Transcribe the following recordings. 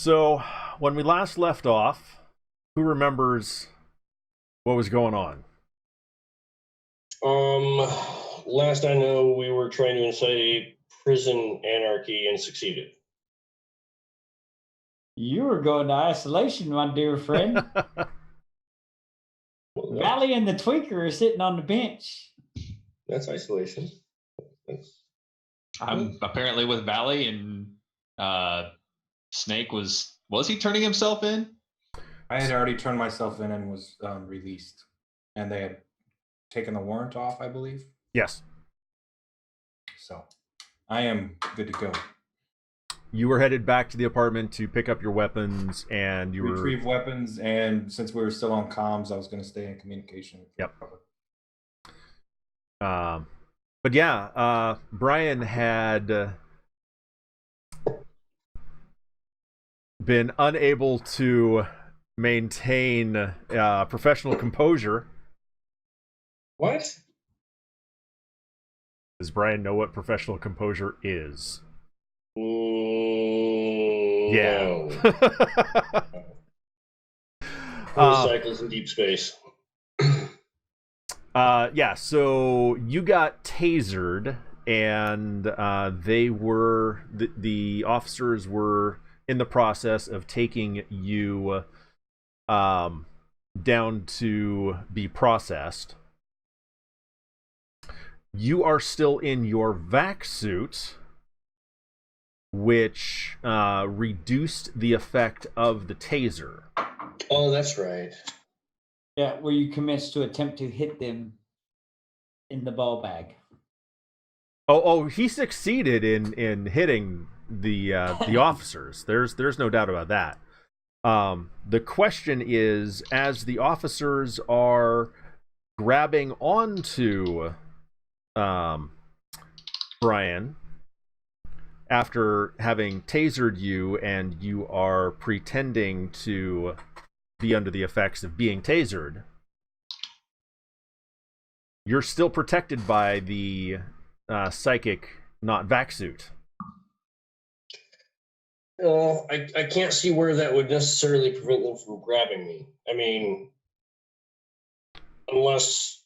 So, when we last left off, who remembers what was going on? Um, Last I know, we were trying to incite prison anarchy and succeeded. You were going to isolation, my dear friend. Valley and the Tweaker are sitting on the bench. That's isolation. I'm apparently with Valley, and Snake was he turning himself in? I had already turned myself in and was released, and they had taken the warrant off, I believe. Yes. So I am good to go. You were headed back to the apartment to pick up your weapons, and you retrieve weapons, and since we were still on comms, I was going to stay in communication. Yep. But yeah, Brian had been unable to maintain professional composure. What? Does Brian know what professional composure is? Yeah. Cycles in deep space. Yeah, so you got tasered, and the officers were in the process of taking you down to be processed. You are still in your vac suit, which reduced the effect of the taser. Oh, that's right. Yeah, where you commenced to attempt to hit them in the ball bag. Oh, he succeeded in hitting the officers. There's no doubt about that. The question is, as the officers are grabbing onto Brian after having tasered you, and you are pretending to be under the effects of being tasered, you're still protected by the psychic, not vac suit. I can't see where that would necessarily prevent them from grabbing me. I mean, unless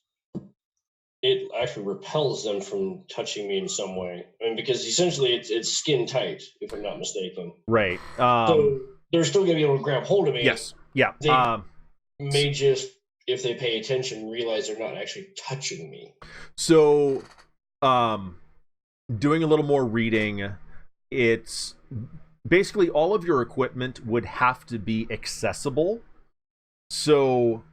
it actually repels them from touching me in some way. I mean, because essentially it's skin tight, if I'm not mistaken. Right. So they're still going to be able to grab hold of me. Yes. Yeah. They may just, if they pay attention, realize they're not actually touching me. So, doing a little more reading, it's basically all of your equipment would have to be accessible. So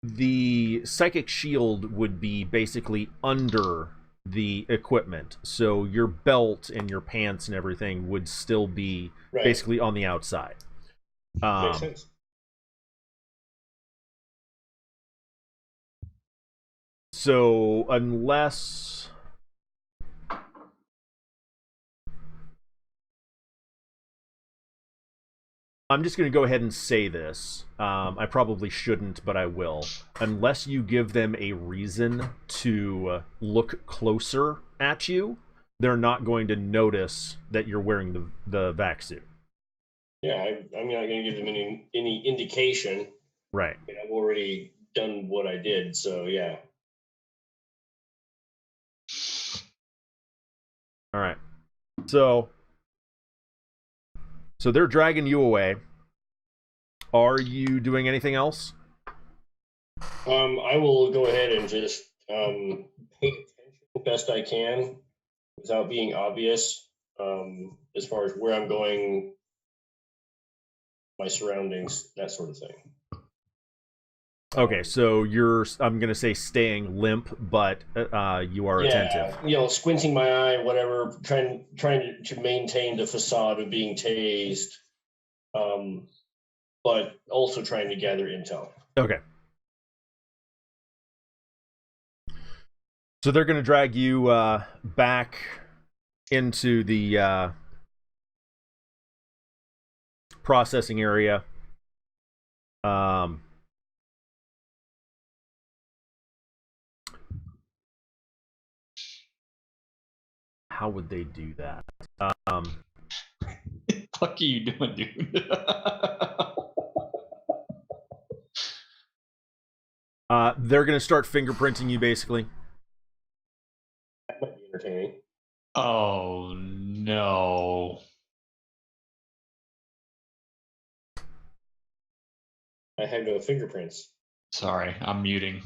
the psychic shield would be basically under the equipment. So your belt and your pants and everything would still be basically on the outside. Makes sense. So unless... I'm just going to go ahead and say this. I probably shouldn't, but I will. Unless you give them a reason to look closer at you, they're not going to notice that you're wearing the vac suit. Yeah, I'm not going to give them any indication. Right. I mean, I've already done what I did, so yeah. All right. So they're dragging you away. Are you doing anything else? I will go ahead and just pay attention the best I can without being obvious, as far as where I'm going, my surroundings, that sort of thing. Okay, so you're, I'm going to say staying limp, but you are attentive. You know, squinting my eye, whatever, trying to maintain the facade of being tased, but also trying to gather intel. Okay. So they're going to drag you back into the processing area. How would they do that? fuck are you doing, dude? They're gonna start fingerprinting you, basically. That might be entertaining. Oh no. I have no fingerprints. Sorry, I'm muting.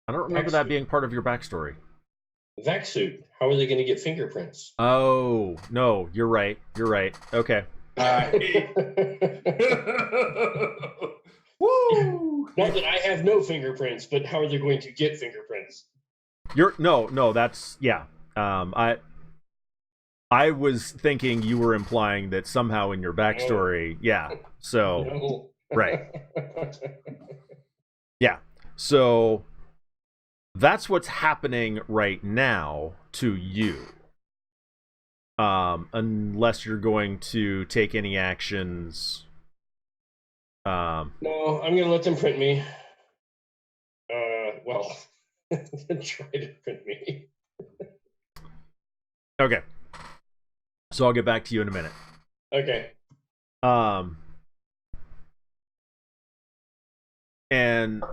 I don't remember that being part of your backstory. Vac suit. How are they going to get fingerprints? Oh, no, you're right. You're right. Okay. Woo! Not that I have no fingerprints, but how are they going to get fingerprints? No, that's yeah. I was thinking you were implying that somehow in your backstory, yeah. So No. right. Yeah. So that's what's happening right now to you. Unless you're going to take any actions. No, I'm going to let them print me. Well, try to print me. Okay. So I'll get back to you in a minute. Okay. And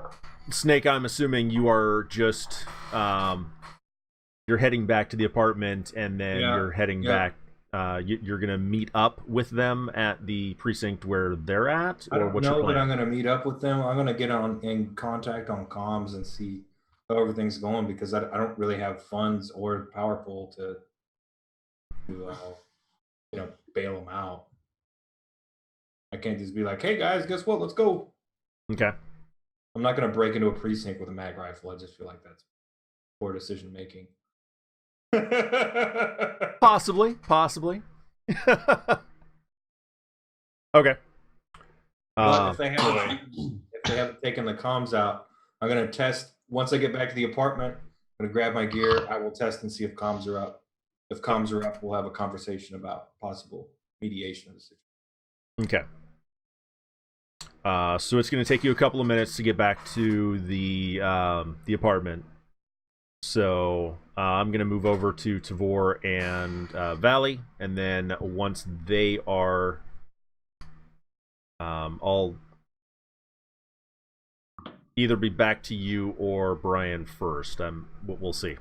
Snake, I'm assuming you are just you're heading back to the apartment, and then you're heading back. You're gonna meet up with them at the precinct where they're at, or I don't what's your know plan? that I'm going to meet up with them. I'm going to get in contact on comms and see how everything's going, because I don't really have funds or power pool to bail them out. I can't just be like, hey guys, guess what? Let's go. Okay. I'm not going to break into a precinct with a mag rifle. I just feel like that's poor decision making. Possibly. Okay. But if they haven't taken the comms out, I'm going to test. Once I get back to the apartment, I'm going to grab my gear. I will test and see if comms are up. If comms are up, we'll have a conversation about possible mediation of the situation. Okay. So it's going to take you a couple of minutes to get back to the apartment. So I'm going to move over to Tavor and Valley, and then once they are, I'll either be back to you or Brian first. We'll see.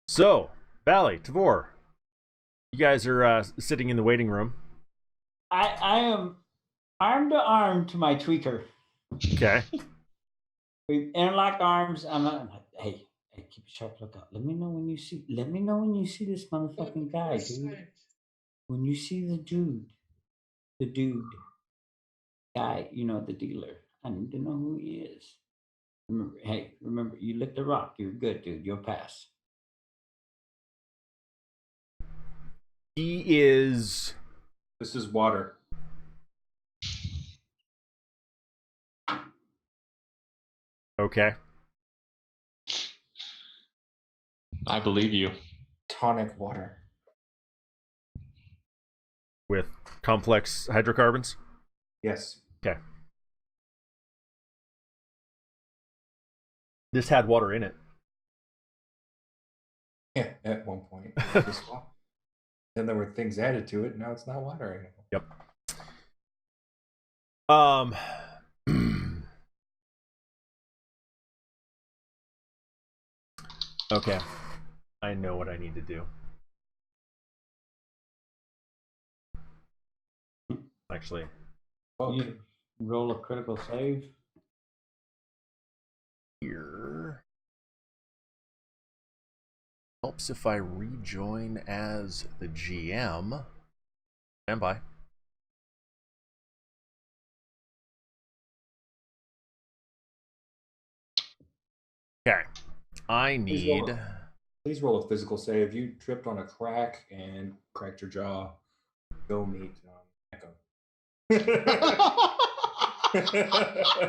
So, Valley, Tavor, you guys are sitting in the waiting room. I am arm to arm to my tweaker. Okay. We've interlocked arms. I'm like, hey, keep a sharp lookout. Let me know when you see this motherfucking guy, dude. When you see the dude guy, the dealer. I need to know who he is. Remember, you licked a rock. You're good, dude. You'll pass. He is. This is water. Okay. I believe you. Tonic water. With complex hydrocarbons? Yes. Okay. This had water in it. Yeah, at one point. Then there were things added to it. Now it's not water anymore. Yep. Okay. I know what I need to do. Actually. You roll a critical save. Here. Helps if I rejoin as the GM. Stand by. Okay. I need. Please roll a physical save. You tripped on a crack and cracked your jaw. Go meet Echo.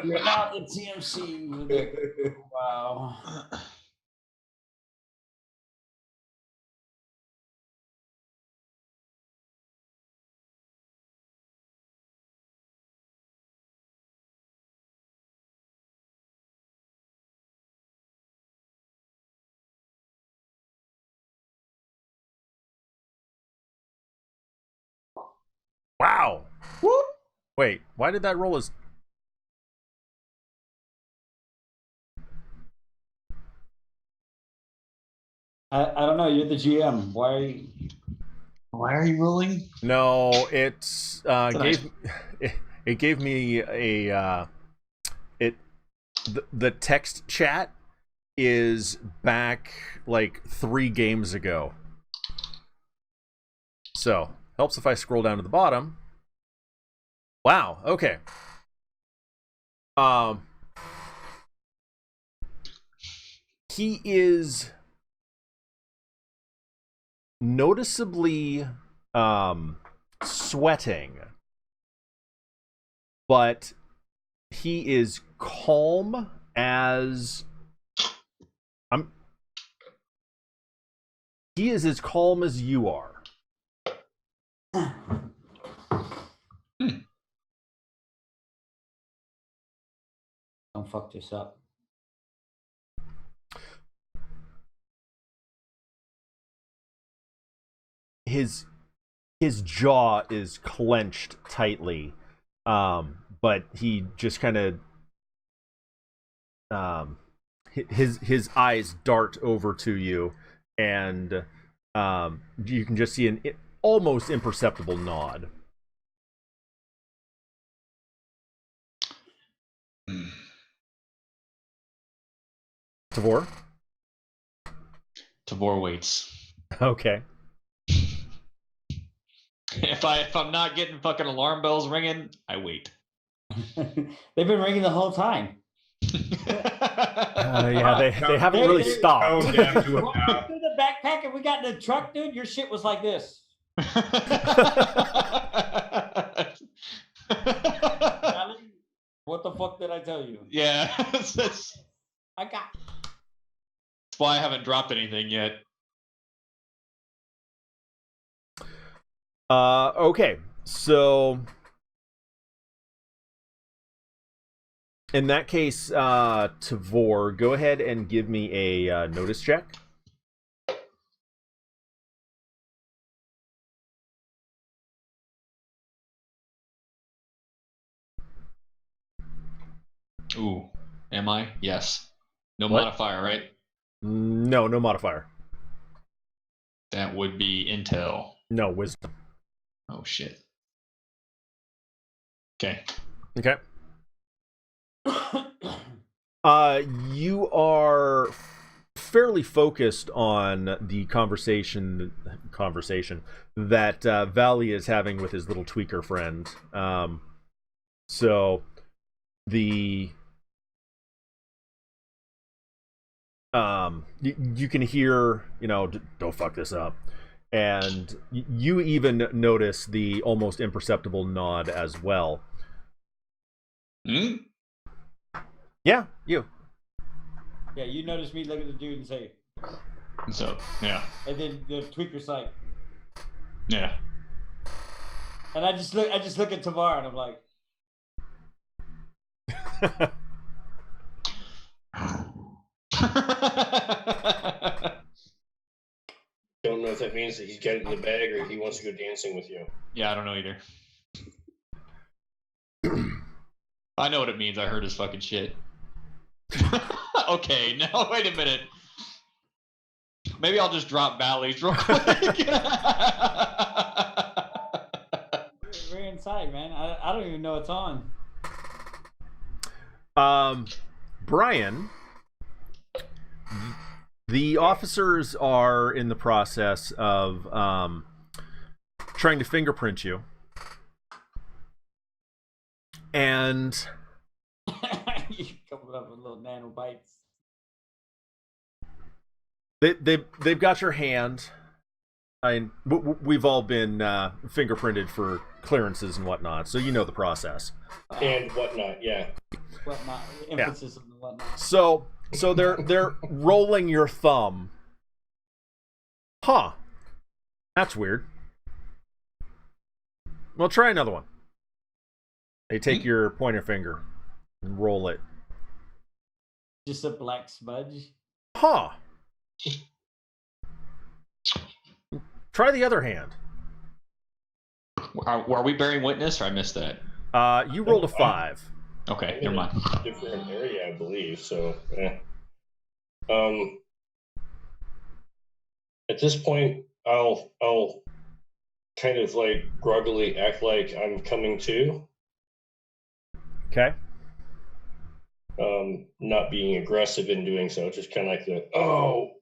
You're not the TMC. Wow. Wait, why did that roll as... I don't know. You're the GM. Why are you rolling? No, it's nice... it gave me a the text chat is back like 3 games ago. So, helps if I scroll down to the bottom. Wow, okay. He is noticeably sweating, but he is calm as he is as calm as you are. don't fuck this up? His jaw is clenched tightly, but he just kind of his eyes dart over to you, and you can just see an almost imperceptible nod. Tavor? Tavor waits. Okay. If I'm not getting fucking alarm bells ringing, I wait. They've been ringing the whole time. Yeah, they haven't really stopped. Through the backpack and we got in the truck, dude. Your shit was like this. What the fuck did I tell you? Yeah. I got. That's why I haven't dropped anything yet. Okay, so in that case, Tavor, go ahead and give me a notice check. Ooh, am I? Yes. No What? modifier, right? No modifier. That would be intel. No, wisdom. Oh shit. Okay. Okay. You are fairly focused on the conversation that Valley is having with his little tweaker friend. So the you can hear, don't fuck this up, and you even notice the almost imperceptible nod as well. Hmm? Yeah, you. Yeah, you noticed me look at the dude and say. So yeah. And then the tweaker's like. Yeah. And I just look at Tavar and I'm like. Don't know if that means that he's got it in the bag or he wants to go dancing with you. Yeah, I don't know either. I know what it means. I heard his fucking shit. Okay, now wait a minute. Maybe I'll just drop Valleys real quick. We're inside, man. I don't even know it's on. Brian, the officers are in the process of trying to fingerprint you. And You're coming up with little nanobites. They've got your hand. We've all been fingerprinted for clearances and whatnot, so you know the process. And whatnot, yeah. Whatnot, emphasis on the whatnot. So they're rolling your thumb. Huh. That's weird. Well, try another one. They take your pointer finger and roll it. Just a black smudge. Huh. Try the other hand. Are we bearing witness, or I missed that? You rolled a 5. Okay, I'm never in mind. a different area, I believe. So, at this point, I'll kind of like groggily act like I'm coming to. Okay. Not being aggressive in doing so, just kind of like the oh.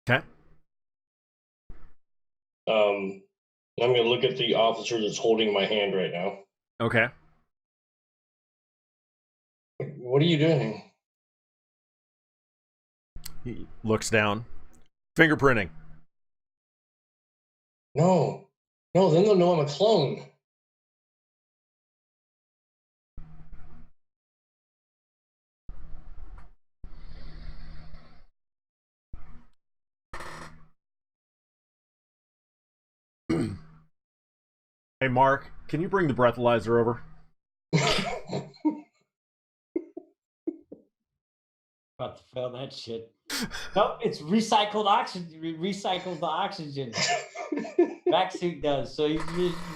Okay. I'm gonna look at the officer that's holding my hand right now. Okay. What are you doing? He looks down. Fingerprinting. No, then they'll know I'm a clone. Hey, Mark, can you bring the breathalyzer over? About to fail that shit. Nope, it's recycled oxygen. Recycled the oxygen. Backsuit does, so you're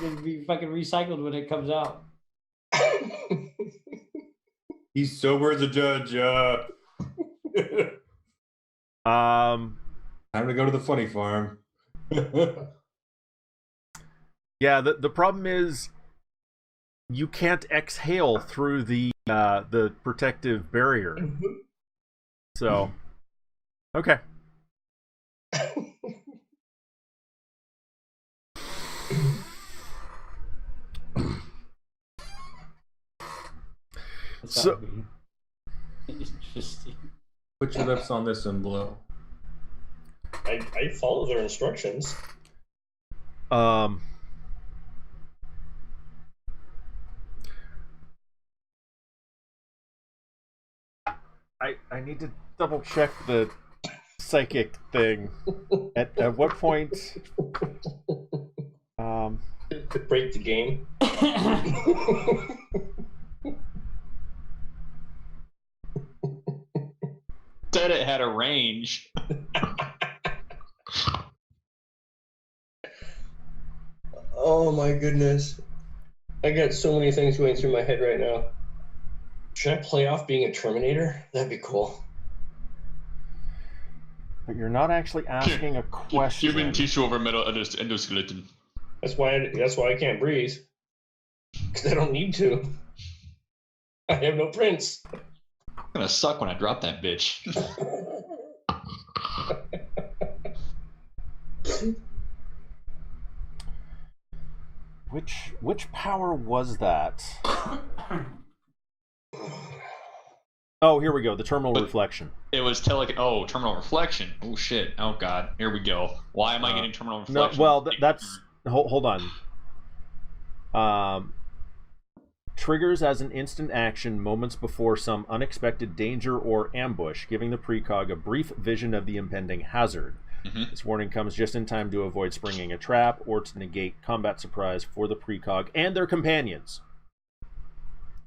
gonna be fucking recycled when it comes out. He's sober as a judge. Time to go to the funny farm. Yeah, the problem is you can't exhale through the protective barrier. So, okay. So, interesting. Put your lips on this and blow. I follow their instructions. I need to double check the psychic thing. At what point? To break the game. Said it had a range. Oh my goodness. I got so many things going through my head right now. Should I play off being a Terminator? That'd be cool. But you're not actually asking a question. Human tissue over metal endoskeleton. That's why I can't breathe. Because I don't need to. I have no prints. I'm gonna suck when I drop that bitch. Which power was that? Oh, here we go. The terminal reflection. It was terminal reflection. Oh shit. Oh god. Here we go. Why am I getting terminal reflection? No, well, that's hold on. Triggers as an instant action moments before some unexpected danger or ambush, giving the precog a brief vision of the impending hazard. Mm-hmm. This warning comes just in time to avoid springing a trap or to negate combat surprise for the precog and their companions.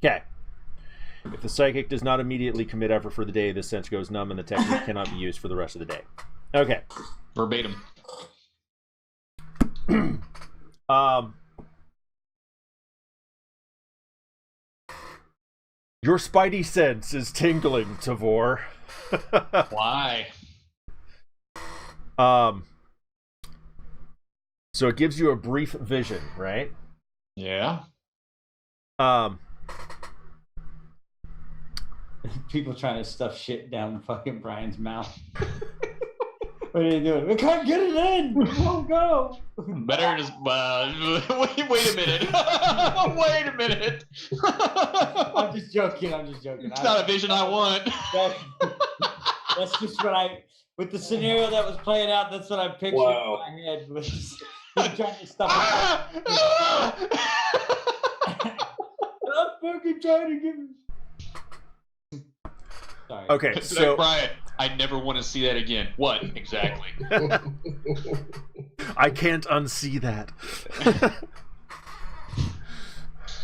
Okay. If the psychic does not immediately commit effort for the day, this sense goes numb and the technique cannot be used for the rest of the day. Okay. Verbatim. Your spidey sense is tingling, Tavor. Why? So it gives you a brief vision, right? Yeah. People trying to stuff shit down fucking Brian's mouth. What are you doing? We can't get it in. It won't go. Better just wait a minute. Wait a minute. I'm just joking. It's not a vision I want. That's just what with the scenario that was playing out. That's what I pictured in my head. Was trying to stuff. I'm fucking trying to give. Sorry. Okay, so like, Brian, I never want to see that again. What exactly? I can't unsee that.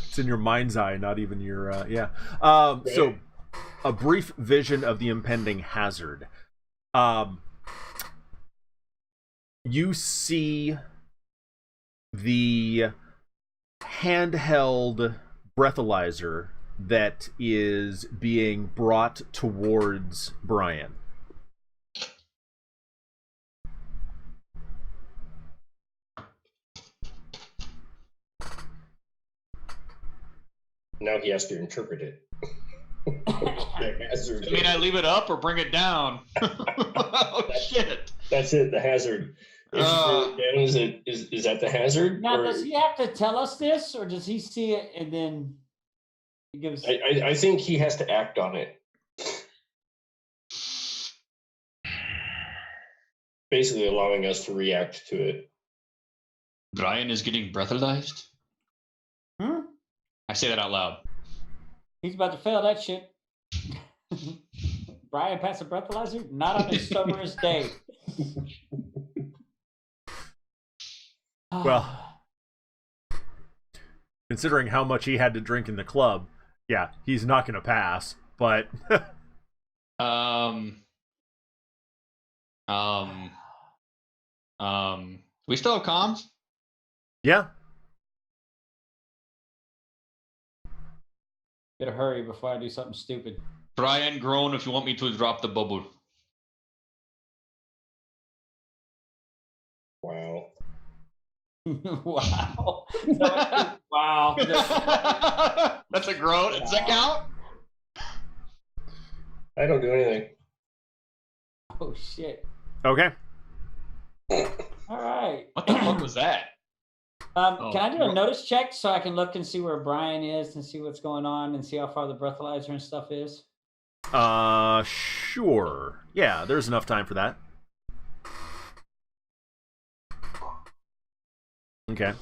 It's in your mind's eye, not even your So a brief vision of the impending hazard. You see the handheld breathalyzer that is being brought towards Brian. Now he has to interpret it. I mean, I leave it up or bring it down. Oh, shit. That's it. The hazard. If you bring it down, is that the hazard? Now, or... does he have to tell us this, or does he see it and then he gives? I think he has to act on it. Basically, allowing us to react to it. Brian is getting breathalyzed? I say that out loud. He's about to fail that shit. Brian pass a breathalyzer? Not on his soberest day. Well, considering how much he had to drink in the club, yeah, he's not going to pass. But we still have comms? yeah. Better hurry before I do something stupid. Brian, groan if you want me to drop the bubble. Wow. Wow. Wow. That's a groan. Does that count? I don't do anything. Oh, shit. Okay. All right. What the fuck was that? Can I do a notice check so I can look and see where Brian is and see what's going on and see how far the breathalyzer and stuff is? Sure. Yeah, there's enough time for that. Okay.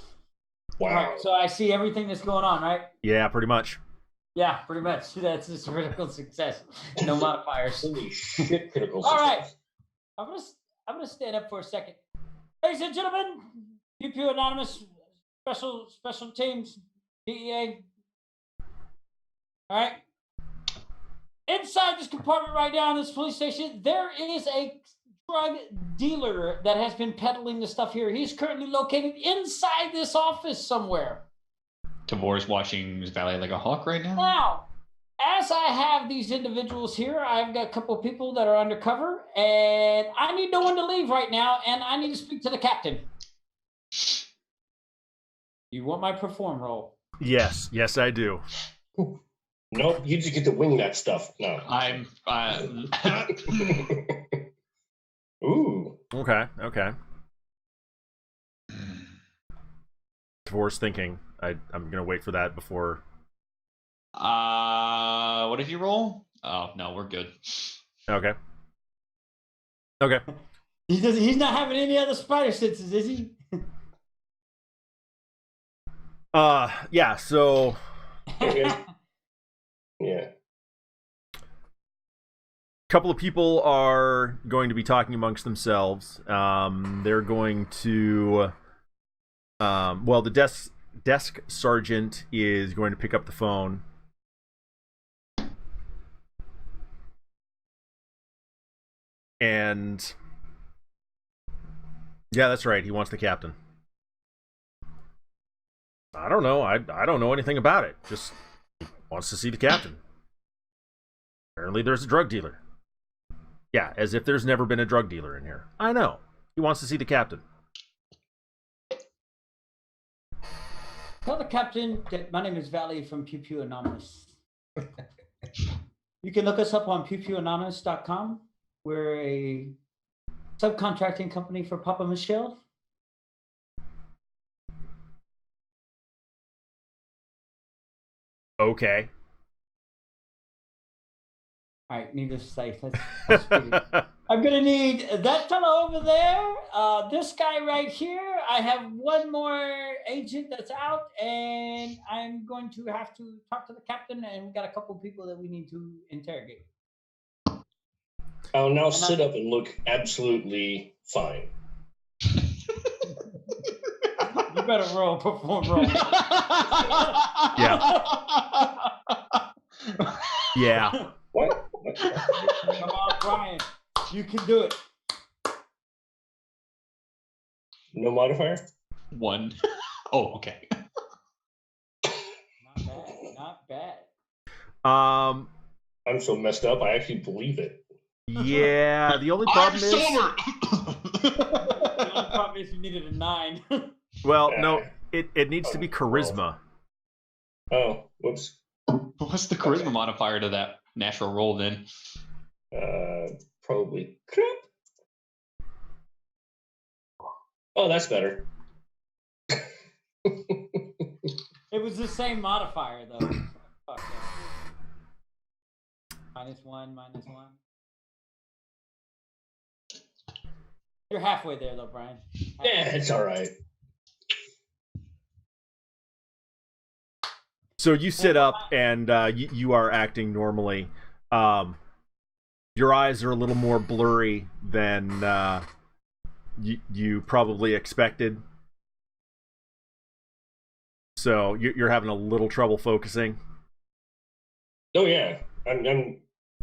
Wow. All right, so I see everything that's going on, right? Yeah, pretty much. Yeah, pretty much. That's just critical success. No modifiers. Holy shit, critical All right. success. I'm gonna stand up for a second. Ladies and gentlemen, Pew-Pew Anonymous, special teams, DEA. All right. Inside this compartment right now in this police station, there is a drug dealer that has been peddling the stuff here. He's currently located inside this office somewhere. Tavor's watching Valley like a hawk right now. Now, as I have these individuals here, I've got a couple of people that are undercover, and I need no one to leave right now, and I need to speak to the captain. You want my perform roll? Yes, I do. Nope, you just get to wing that stuff. No. I'm. Ooh. Okay. Tavor's thinking. I'm gonna wait for that before. What did you roll? Oh no, we're good. Okay. He's not having any other spider senses, is he? Yeah. So. Okay. Yeah. Couple of people are going to be talking amongst themselves. They're going to. Well, the desk sergeant is going to pick up the phone. And yeah, that's right. He wants the captain. I don't know. I don't know anything about it. Just wants to see the captain. Apparently there's a drug dealer. Yeah, as if there's never been a drug dealer in here. I know. He wants to see the captain. Tell the captain that my name is Valley from Pew-Pew Anonymous. You can look us up on pewpewanonymous.com. We're a subcontracting company for Papa Michelle. Okay. All right, needless to say, let's I'm going to need that fellow over there, this guy right here. I have one more agent that's out, and I'm going to have to talk to the captain, and we've got a couple of people that we need to interrogate. I'll now sit up and look absolutely fine. You better perform roll. Yeah. What? Come on, Brian. You can do it. No modifier? 1. Oh, okay. bad. Um, I'm so messed up. I actually believe it. yeah. The only I'm problem is, sober. The only problem is you needed a 9. well, Yeah. no, it needs to be charisma. Oh, whoops. What's the charisma modifier to that natural roll then? Probably. Oh, that's better. It was the same modifier though. Fuck yeah. -1, -1. You're halfway there though, Brian. Yeah, it's all right. So you sit up and you are acting normally. Your eyes are a little more blurry than you probably expected. So you're having a little trouble focusing. Oh yeah, I'm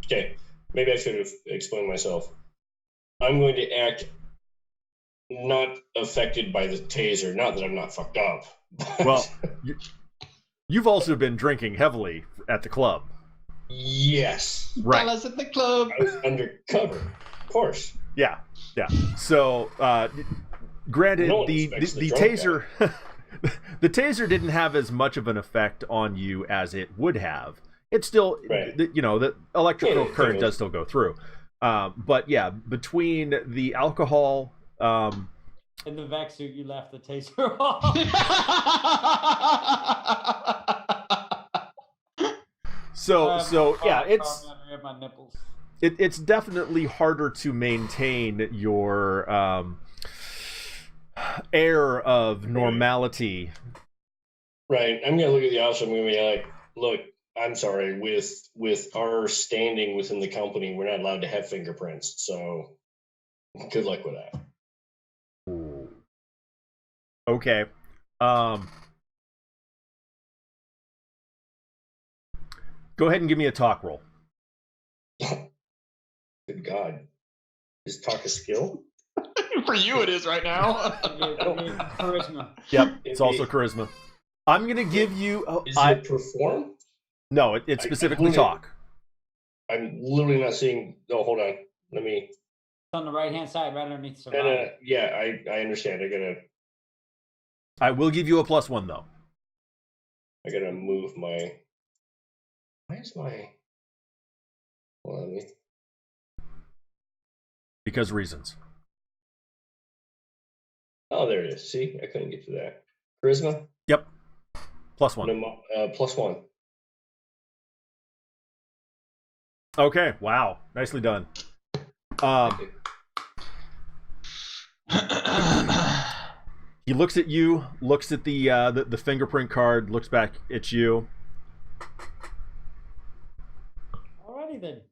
okay. Maybe I should have explained myself. I'm going to act not affected by the taser. Not that I'm not fucked up. Well, you've also been drinking heavily at the club. Yes. Right. Fellas at the club. I was undercover, of course. Yeah. So, granted, No one the expects the taser, the taser didn't have as much of an effect on you as it would have. It's still, Right. The electrical Yeah, current it does still go through. But yeah, between the alcohol, In the vac suit, you left the taser off. so yeah, it's. My nipples. It's definitely harder to maintain your air of normality. Right. I'm gonna look at the officer. I'm gonna be like, look, I'm sorry. With our standing within the company, we're not allowed to have fingerprints. So, good luck with that. Okay. Go ahead and give me a talk roll. Good God. Is talk a skill? For you, it is right now. Charisma. Yep, it's also charisma. I'm gonna give you. Is it perform? No, it's specifically talk. I'm literally not seeing. No, hold on. Let me. It's on the right hand side, right underneath survival. Yeah, I understand. I will give you a +1 though. I gotta move my. Where's my? Hold on. Because reasons. Oh, there it is. See, I couldn't get to that. Charisma. Yep. +1. +1. Okay. Wow. Nicely done. He looks at you, looks at the fingerprint card, looks back at you. Alrighty then.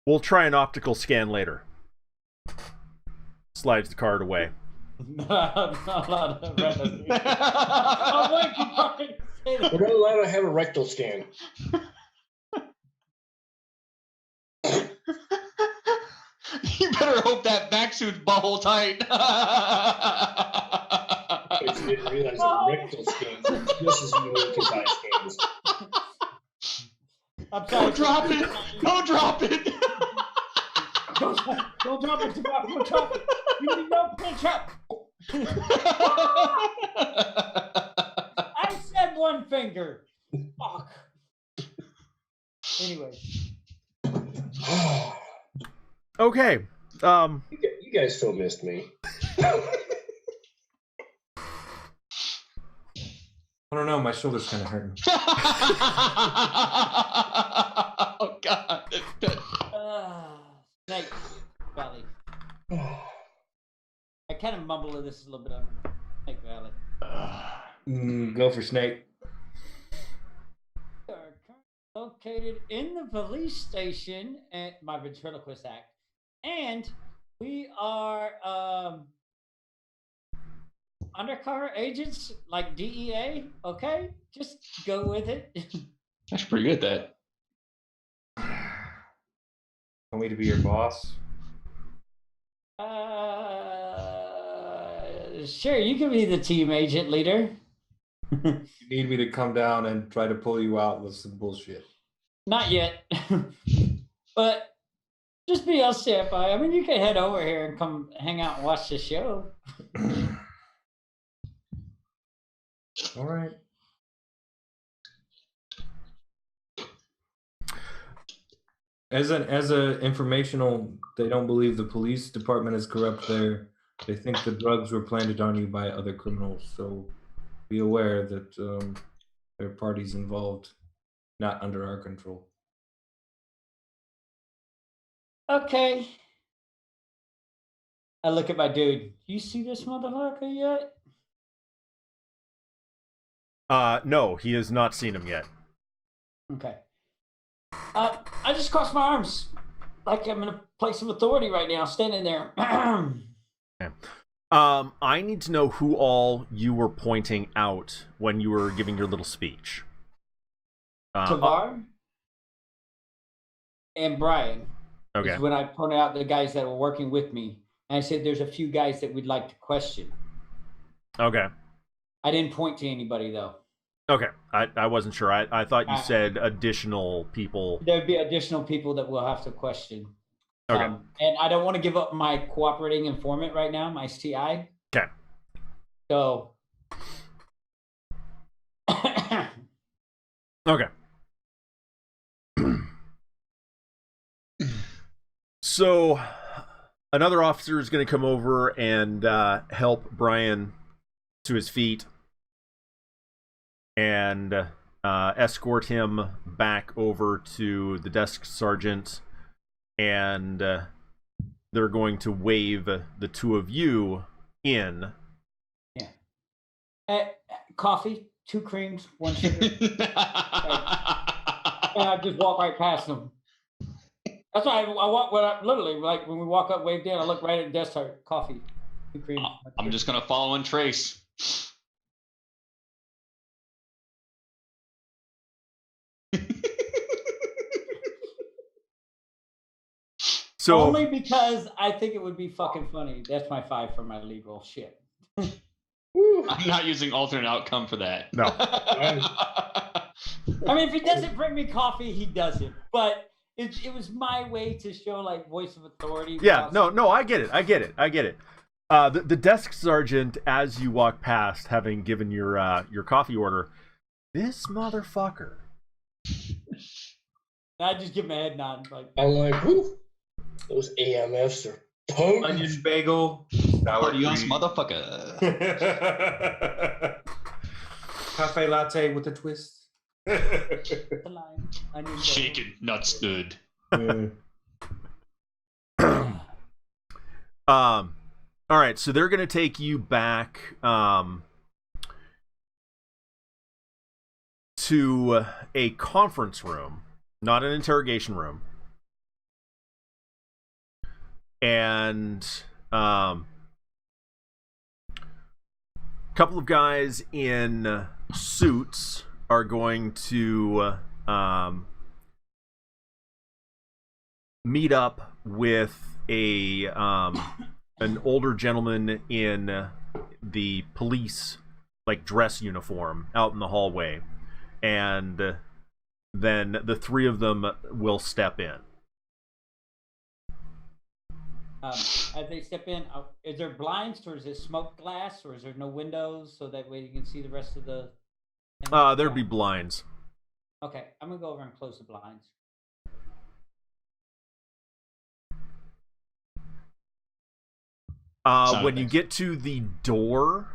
We'll try an optical scan later. Slides the card away. No, I'm not allowed to have rectal. Oh, wait, you fucking say that. We're not allowed to have a rectal scan. You better hope that back suit's butthole tight. I didn't realize that rectal scans are just as unique as eye scans. I'm sorry. Don't drop it. Don't drop it. Don't drop it. Don't drop it. You need no pinch up. I said one finger. Fuck. Anyway. Okay. You guys still missed me. I don't know. My shoulder's kind of hurting. Oh God. Snake Valley. I kind of mumble this a little bit on Snake Valley. Go for Snake. We are currently located in the police station at my ventriloquist act, and we are undercover agents like DEA. Okay, just go with it. That's pretty good at that. Want me to be your boss? Sure, you can be the team agent leader. You need me to come down and try to pull you out with some bullshit. Not yet. But just be on standby. I mean, you can head over here and come hang out and watch the show. All right. As a informational, they don't believe the police department is corrupt there. They think the drugs were planted on you by other criminals. So be aware that there are parties involved, not under our control. Okay. I look at my dude. You see this motherfucker yet? No, he has not seen him yet. Okay. I just crossed my arms like I'm in a place of authority right now, standing there. Okay. I need to know who all you were pointing out when you were giving your little speech. Tavar and Brian. Okay. Is when I pointed out the guys that were working with me. And I said there's a few guys that we'd like to question. Okay. I didn't point to anybody, though. Okay. I wasn't sure. I thought you said additional people. There'd be additional people that we'll have to question. Okay. And I don't want to give up my cooperating informant right now, my STI. Okay. So. Okay. So, another officer is going to come over and help Brian to his feet and escort him back over to the desk sergeant, and they're going to wave the two of you in. Yeah. Coffee, 2 creams, 1 sugar. And I just walk right past them. That's why I walk. Literally, like when we walk up, waved in. I look right at the desk. Coffee, 2 creams. I'm just gonna follow and trace. So only because I think it would be fucking funny. That's my 5 for my lead roll. Shit. I'm not using alternate outcome for that. No. I mean, if he doesn't bring me coffee, he doesn't. But it was my way to show like voice of authority. Yeah, no, I get it. The desk sergeant, as you walk past, having given your coffee order, this motherfucker. I just give him a head nod, like I'm like, whoo, those AMFs are potent. Onion bagel, sour Adios, cream. motherfucker. Cafe latte with a twist. the line. Shaken, not stood. All right, so they're gonna take you back to a conference room, not an interrogation room, and a couple of guys in suits are going to meet up with an older gentleman in the police like dress uniform out in the hallway, and then the 3 of them will step in. As they step in, is there blinds or is it smoke glass or is there no windows so that way you can see the rest of the? There'd be blinds. Okay, I'm gonna go over and close the blinds. When you get to the door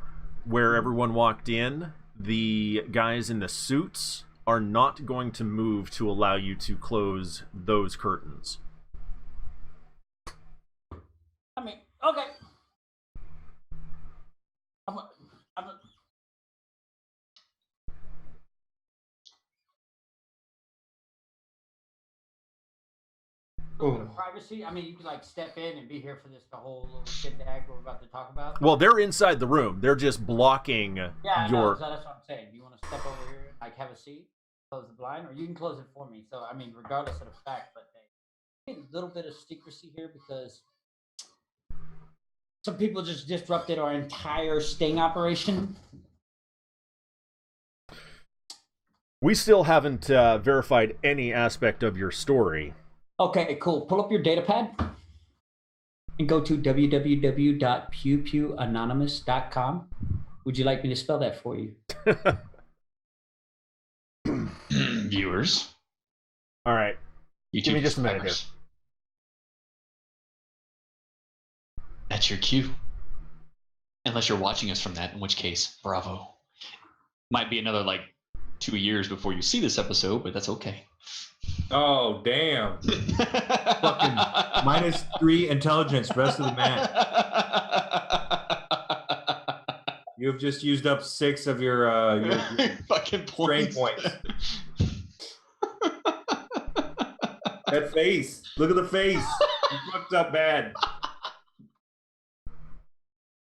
where everyone walked in, the guys in the suits are not going to move to allow you to close those curtains. I mean, okay. Privacy. I mean, you could like step in and be here for this the whole little shindig we're about to talk about. Well, they're inside the room. They're just blocking Yeah, your. no, so that's what I'm saying. You want to step over here, like have a seat, close the blind, or you can close it for me. So I mean, regardless of the fact, but a little bit of secrecy here because some people just disrupted our entire sting operation. We still haven't verified any aspect of your story. Okay, cool. Pull up your data pad and go to www.pewpewanonymous.com. Would you like me to spell that for you? Viewers. All right. YouTube Give me just a minute here. subscribers. That's your cue. Unless you're watching us from that, in which case, bravo. Might be another 2 years before you see this episode, but that's okay. Oh, damn. Fucking -3 intelligence, rest of the man. You've just used up 6 of your fucking strain points. That face. Look at the face. You fucked up bad.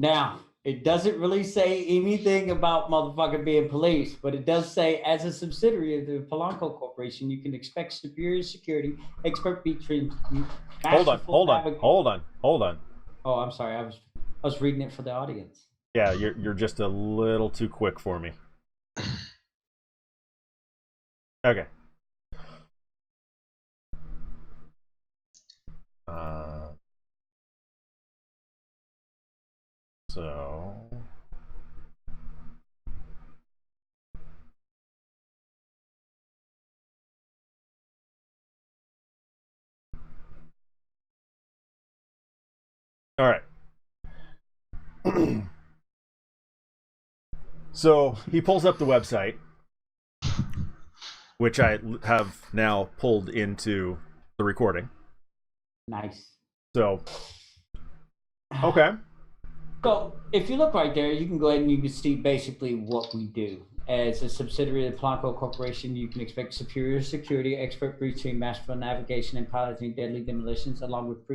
Now, it doesn't really say anything about motherfucking being police, but it does say, as a subsidiary of the Polanco Corporation, you can expect superior security, expert featuring. Hold on. Oh, I'm sorry. I was reading it for the audience. Yeah, you're just a little too quick for me. Okay. So. All right. So he pulls up the website, which I have now pulled into the recording. Nice. So, okay. So if you look right there, you can go ahead and you can see basically what we do. As a subsidiary of the Polanco Corporation, you can expect superior security, expert breaching, masterful navigation, and piloting deadly demolitions, along with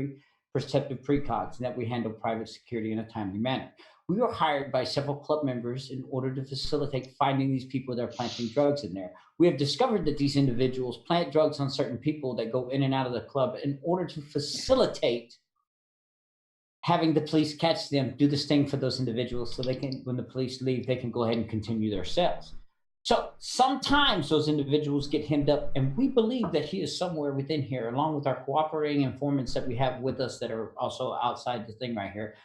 perceptive precogs, and that we handle private security in a timely manner. We were hired by several club members in order to facilitate finding these people that are planting drugs in there. We have discovered that these individuals plant drugs on certain people that go in and out of the club in order to facilitate having the police catch them, do this thing for those individuals so they can, when the police leave, they can go ahead and continue their sales. So sometimes those individuals get hemmed up, and we believe that he is somewhere within here, along with our cooperating informants that we have with us that are also outside the thing right here.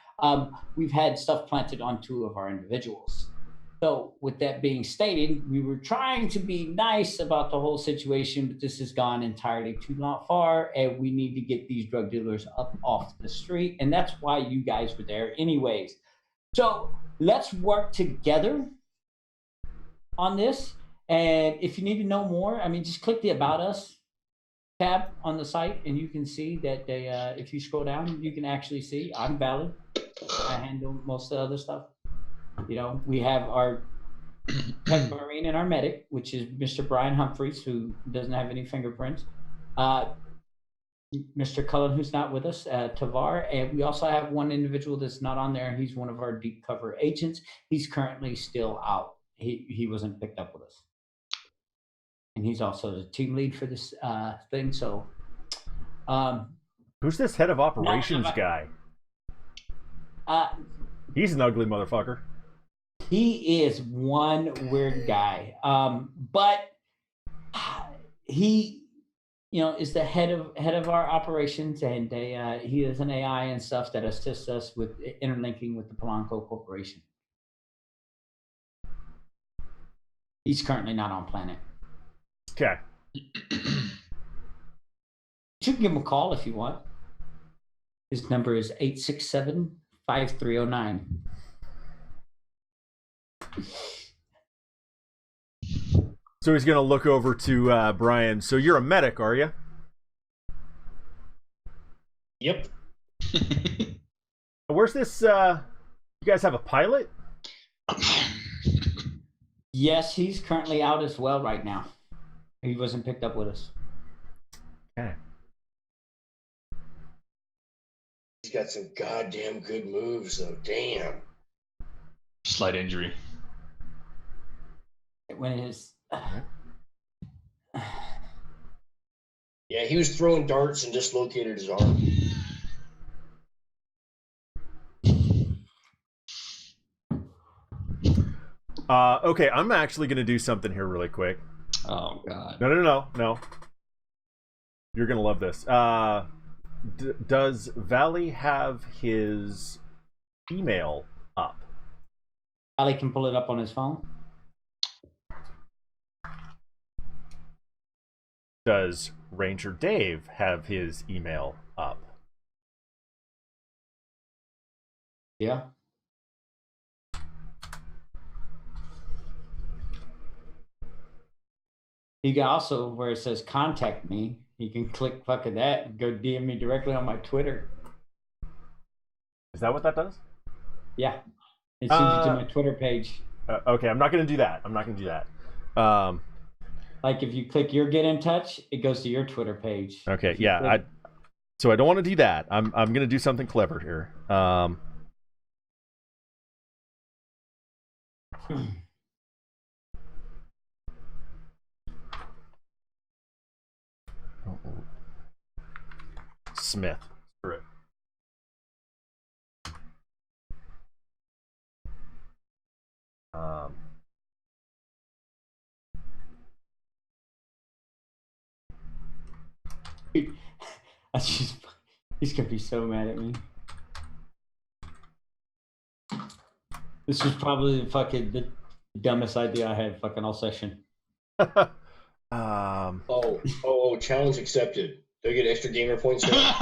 We've had stuff planted on 2 of our individuals. So with that being stated, we were trying to be nice about the whole situation, but this has gone entirely too far, and we need to get these drug dealers up off the street, and that's why you guys were there anyways. So let's work together on this, and if you need to know more, I mean, just click the About Us tab on the site, and you can see that they, if you scroll down, you can actually see I'm Valley. I handle most of the other stuff. You know, we have our tech marine and our medic, which is Mr. Brian Humphreys, who doesn't have any fingerprints. Mr. Cullen, who's not with us, Tavar, and we also have one individual that's not on there. He's one of our deep cover agents. He's currently still out. He wasn't picked up with us, and he's also the team lead for this thing. So, who's this head of operations guy? He's an ugly motherfucker. He is one weird guy, but he, is the head of our operations, and he is an AI and stuff that assists us with interlinking with the Polanco Corporation. He's currently not on planet. Okay. You can give him a call if you want. His number is 867-5309. So he's going to look over to Brian. So you're a medic, are you? Yep. Where's this? You guys have a pilot? Yes, he's currently out as well right now. He wasn't picked up with us. Okay. He's got some goddamn good moves, though. Damn. Slight injury. When his Yeah, he was throwing darts and dislocated his arm. Okay, I'm actually going to do something here really quick. Oh God. No. You're going to love this. Does Valley have his email up? Ali can pull it up on his phone. Does Ranger Dave have his email up? Yeah. You can also, where it says contact me, you can click fucking that and go DM me directly on my Twitter. Is that what that does? Yeah. It sends you to my Twitter page. Okay, I'm not going to do that. Like if you click your get in touch, it goes to your Twitter page. Okay, yeah. So I don't want to do that. I'm going to do something clever here. Smith. Screw it. He's gonna be so mad at me. This was probably the dumbest idea I had fucking all session. Oh, challenge accepted. Do I get extra gamer points now?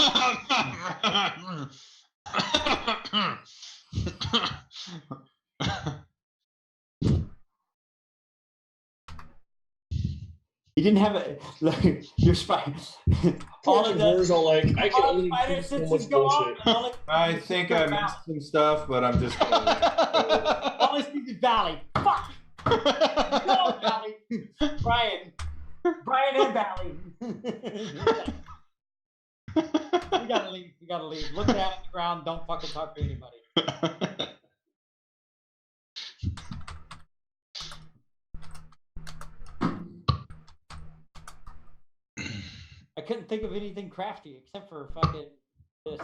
He didn't have a like your spy. All of that. All like I can only spider do so senses much go bullshit. off. I think I missed some stuff, but I'm just gonna all I see is Valley. Fuck. No, Valley. Brian and Valley. We gotta leave. Look down at the ground. Don't fucking talk to anybody. I couldn't think of anything crafty except for fucking this.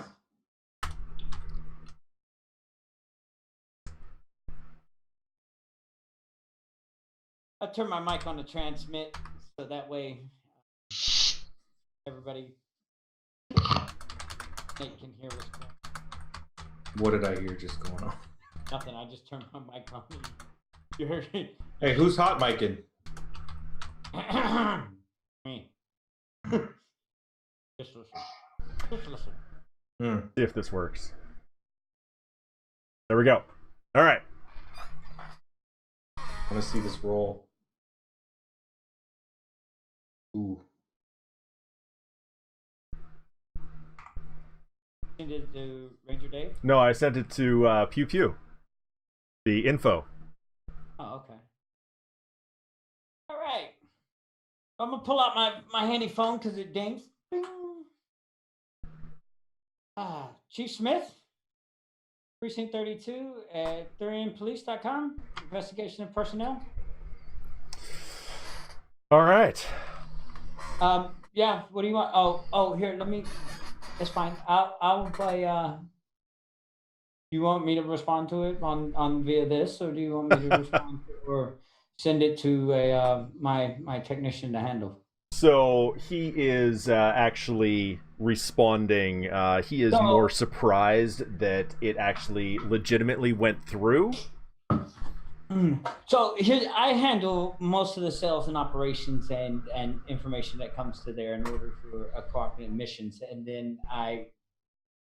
I turned my mic on to transmit so that way everybody can hear what's going on. What did I hear just going on? Nothing. I just turned my mic on. You heard it? Hey, who's hot micing? Me. Just listen. See if this works. There we go. All right. I want to see this roll. Ooh. Send it to Ranger Dave? No, I sent it to Pew-Pew. The info. Oh, okay. All right. I'm going to pull out my handy phone because it dings. Bing. Chief Smith, Precinct 32 at ThurianPolice.com. Investigation of personnel. All right. Yeah, what do you want? Oh, here, let me. That's fine. I'll play. Do you want me to respond to it on via this, or do you want me to respond to, or send it to my technician to handle? So he is actually responding. He is more surprised that it actually legitimately went through. So here, I handle most of the sales and operations and information that comes to there in order for a cooperative missions, and then I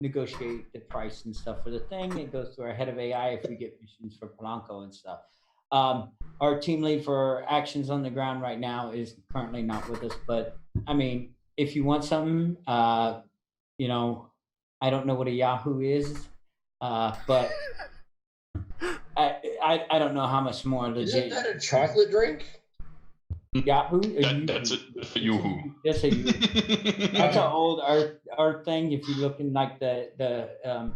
negotiate the price and stuff for the thing. It goes to our head of AI if we get missions for Polanco and stuff. Our team lead for actions on the ground right now is currently not with us, but I mean, if you want something, you know, I don't know what a Yahoo is, but I don't know how much more legit. Isn't that a chocolate drink? Yahoo? That's a Yahoo. That's a that's an old art thing. If you look in like the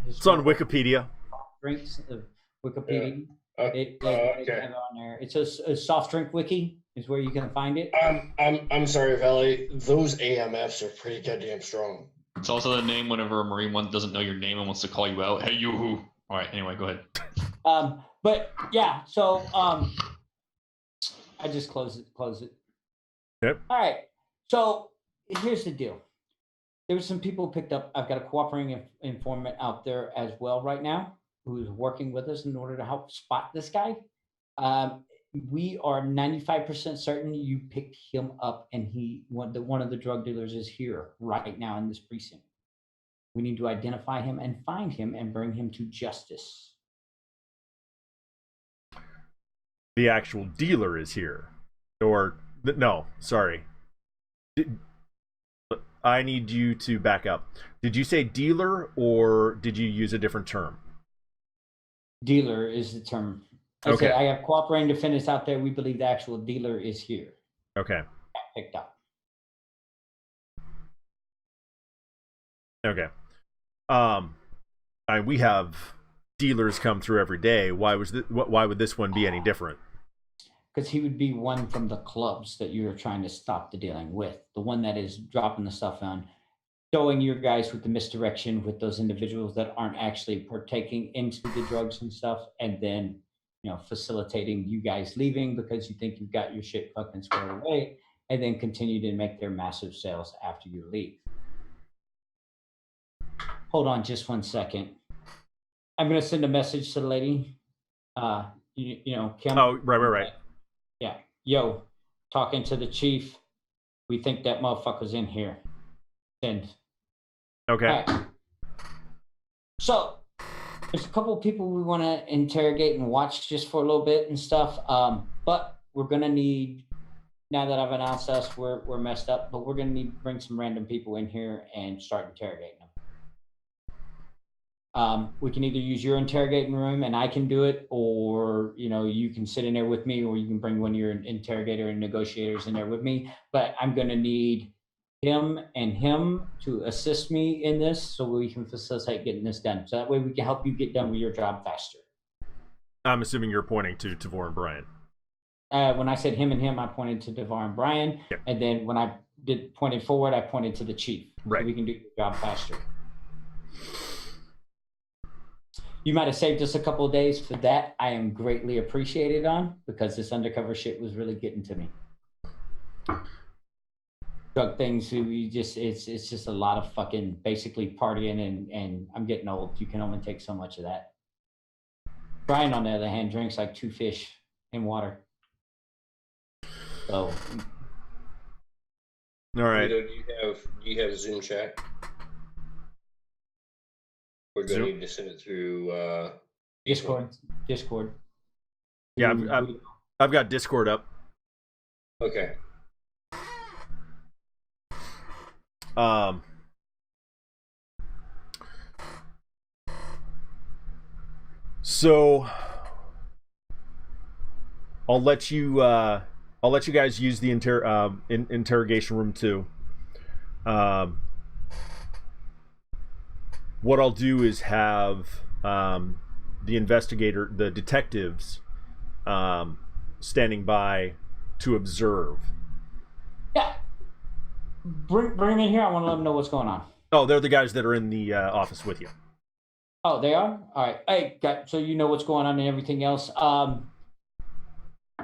It's on Wikipedia. Drinks of Wikipedia. Yeah. They Okay. have it on there. It's a soft drink wiki is where you can find it. I'm sorry, Valley. Those AMFs are pretty goddamn strong. It's also the name whenever a Marine one doesn't know your name and wants to call you out. Hey, Yahoo. All right. Anyway, go ahead. But yeah, so I just close it. Yep. All right. So here's the deal. There were some people picked up. I've got a cooperating informant out there as well right now who's working with us in order to help spot this guy. We are 95% certain you picked him up, and one of the drug dealers is here right now in this precinct. We need to identify him and find him and bring him to justice. The actual dealer is here. Or, no, sorry. I need you to back up. Did you say dealer, or did you use a different term? Dealer is the term. Okay. I have cooperating defendants out there. We believe the actual dealer is here. Okay. Picked up. Okay. We have dealers come through every day. Why would this one be any different? Because he would be one from the clubs that you're trying to stop the dealing with. The one that is dropping the stuff on, showing your guys with the misdirection with those individuals that aren't actually partaking into the drugs and stuff, and then facilitating you guys leaving because you think you've got your shit fucking squared away, and then continue to make their massive sales after you leave. Hold on just 1 second. I'm going to send a message to the lady. Kim. Oh, right. Yeah. Yo, talking to the chief. We think that motherfucker's in here. Send. Okay. Right. So, there's a couple of people we want to interrogate and watch just for a little bit and stuff. But we're going to need, now that I've announced us, we're messed up, but we're going to need to bring some random people in here and start interrogating them. We can either use your interrogating room and I can do it, or you can sit in there with me, or you can bring one of your interrogator and negotiators in there with me. But I'm going to need him to assist me in this so we can facilitate getting this done. So that way we can help you get done with your job faster. I'm assuming you're pointing to Tavor and Brian. When I said him, I pointed to Devar and Brian. Yep. And then when I pointed forward, I pointed to the chief. Right. So we can do your job faster. You might have saved us a couple of days for that. I am greatly appreciated on, because this undercover shit was really getting to me. Drug things, it's just a lot of fucking basically partying, and I'm getting old. You can only take so much of that. Brian, on the other hand, drinks like 2 fish in water. So, all right. Do you have Zoom chat? We're going to need to send it through Discord. Yeah, I've got Discord up. Okay. So I'll let you guys use the interrogation room too. What I'll do is have the detectives standing by to observe. Yeah. Bring them in here. I want to let them know what's going on. Oh, they're the guys that are in the office with you. Oh, they are? All right. Hey, so you know what's going on and everything else.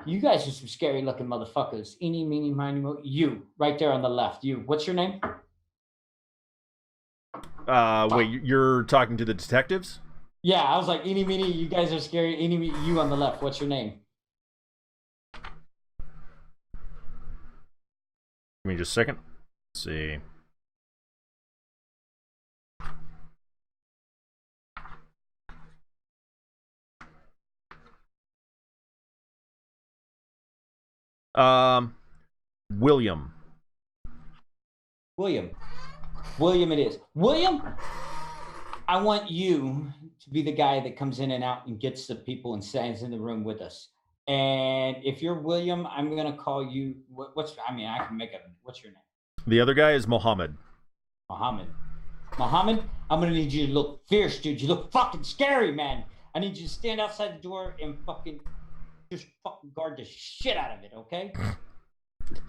You guys are some scary looking motherfuckers. Eeny, meeny, miny, mo. You, right there on the left. You. What's your name? Wait, you're talking to the detectives? Yeah, I was like, eeny, meeny, you guys are scary. Eeny, meeny, you on the left. What's your name? Give me just a second. Let's see. William. William it is. William, I want you to be the guy that comes in and out and gets the people and stands in the room with us. And if you're William, I'm going to call you, what's your name? The other guy is Mohammed. Mohammed, I'm going to need you to look fierce, dude. You look fucking scary, man. I need you to stand outside the door and just guard the shit out of it, okay?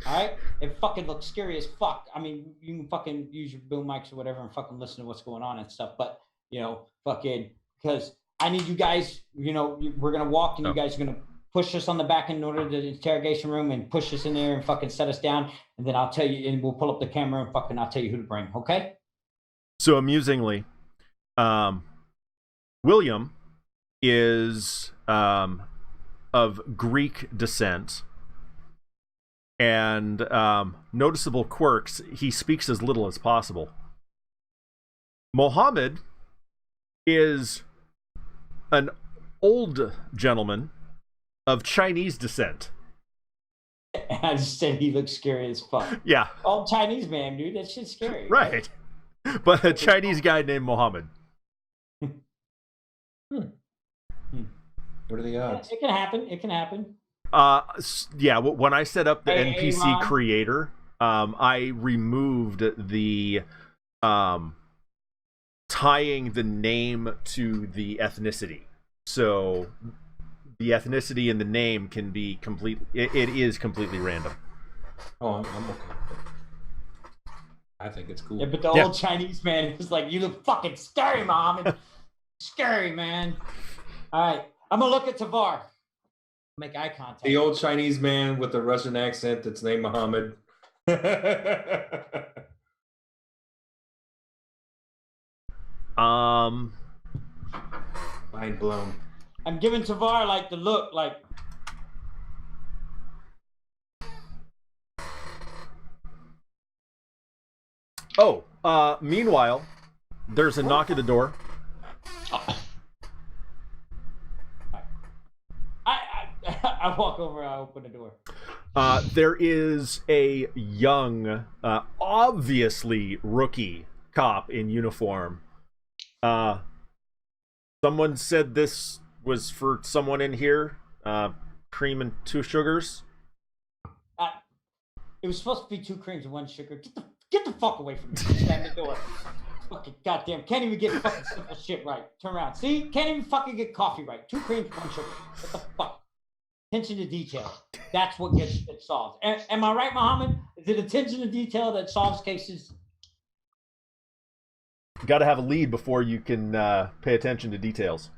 All right? It fucking looks scary as fuck. I mean, you can fucking use your boom mics or whatever and fucking listen to what's going on and stuff, but, because I need you guys, we're going to walk and you guys are going to push us on the back in order to the interrogation room and push us in there and fucking set us down. And then I'll tell you, and we'll pull up the camera and fucking I'll tell you who to bring. Okay? So amusingly, William is of Greek descent. And noticeable quirks, he speaks as little as possible. Mohammed is an old gentleman of Chinese descent. I just said he looks scary as fuck. Yeah. Old Chinese man, dude. That shit's scary. Right. But a Chinese guy named Mohammed. What are the odds? It can happen. It can happen. Yeah, when I set up the NPC Ron. creator, I removed the tying the name to the ethnicity. So the ethnicity in the name can be it is completely random. Oh, I'm okay. I think it's cool. Yeah, but the old Chinese man is like, you look fucking scary, Mohammed. Scary, man. All right. I'm going to look at Tavar. Make eye contact. The old Chinese man with the Russian accent that's named Muhammad. Mind blown. I'm giving Tavar like the look, like. Oh, meanwhile, there's a knock at the door. I walk over, I open the door. There is a young, obviously rookie cop in uniform. Someone said this was for someone in here. Cream and 2 sugars. It was supposed to be 2 creams and 1 sugar. Get the fuck away from me. Slam the door. Fucking goddamn. Can't even get fucking simple shit right. Turn around. See? Can't even fucking get coffee right. 2 creams, 1 sugar. What the fuck? Attention to detail. That's what gets it solved. Am I right, Mohammed? Is it attention to detail that solves cases? Got to have a lead before you can pay attention to details.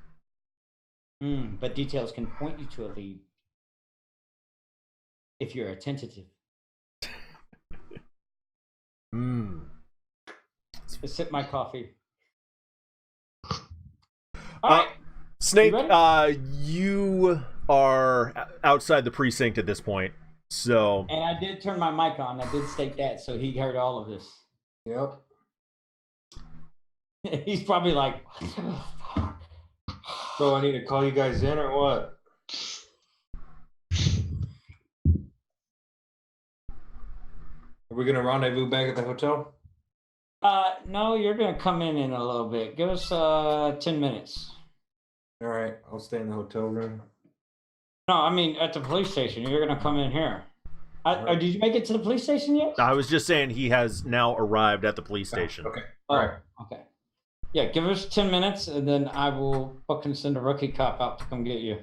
But details can point you to a lead if you're attentive. Sip my coffee. All right. Snake, you are outside the precinct at this point, so. And I did turn my mic on. I did state that, so he heard all of this. Yep. He's probably like, so I need to call you guys in or what? Are we gonna rendezvous back at the hotel? No, you're gonna come in a little bit. Give us 10 minutes. All right, I'll stay in the hotel room. No, I mean at the police station. You're gonna come in here. Did you make it to the police station yet? I was just saying he has now arrived at the police station. Okay. Oh, All right. Okay. Yeah, give us 10 minutes, and then I will fucking send a rookie cop out to come get you.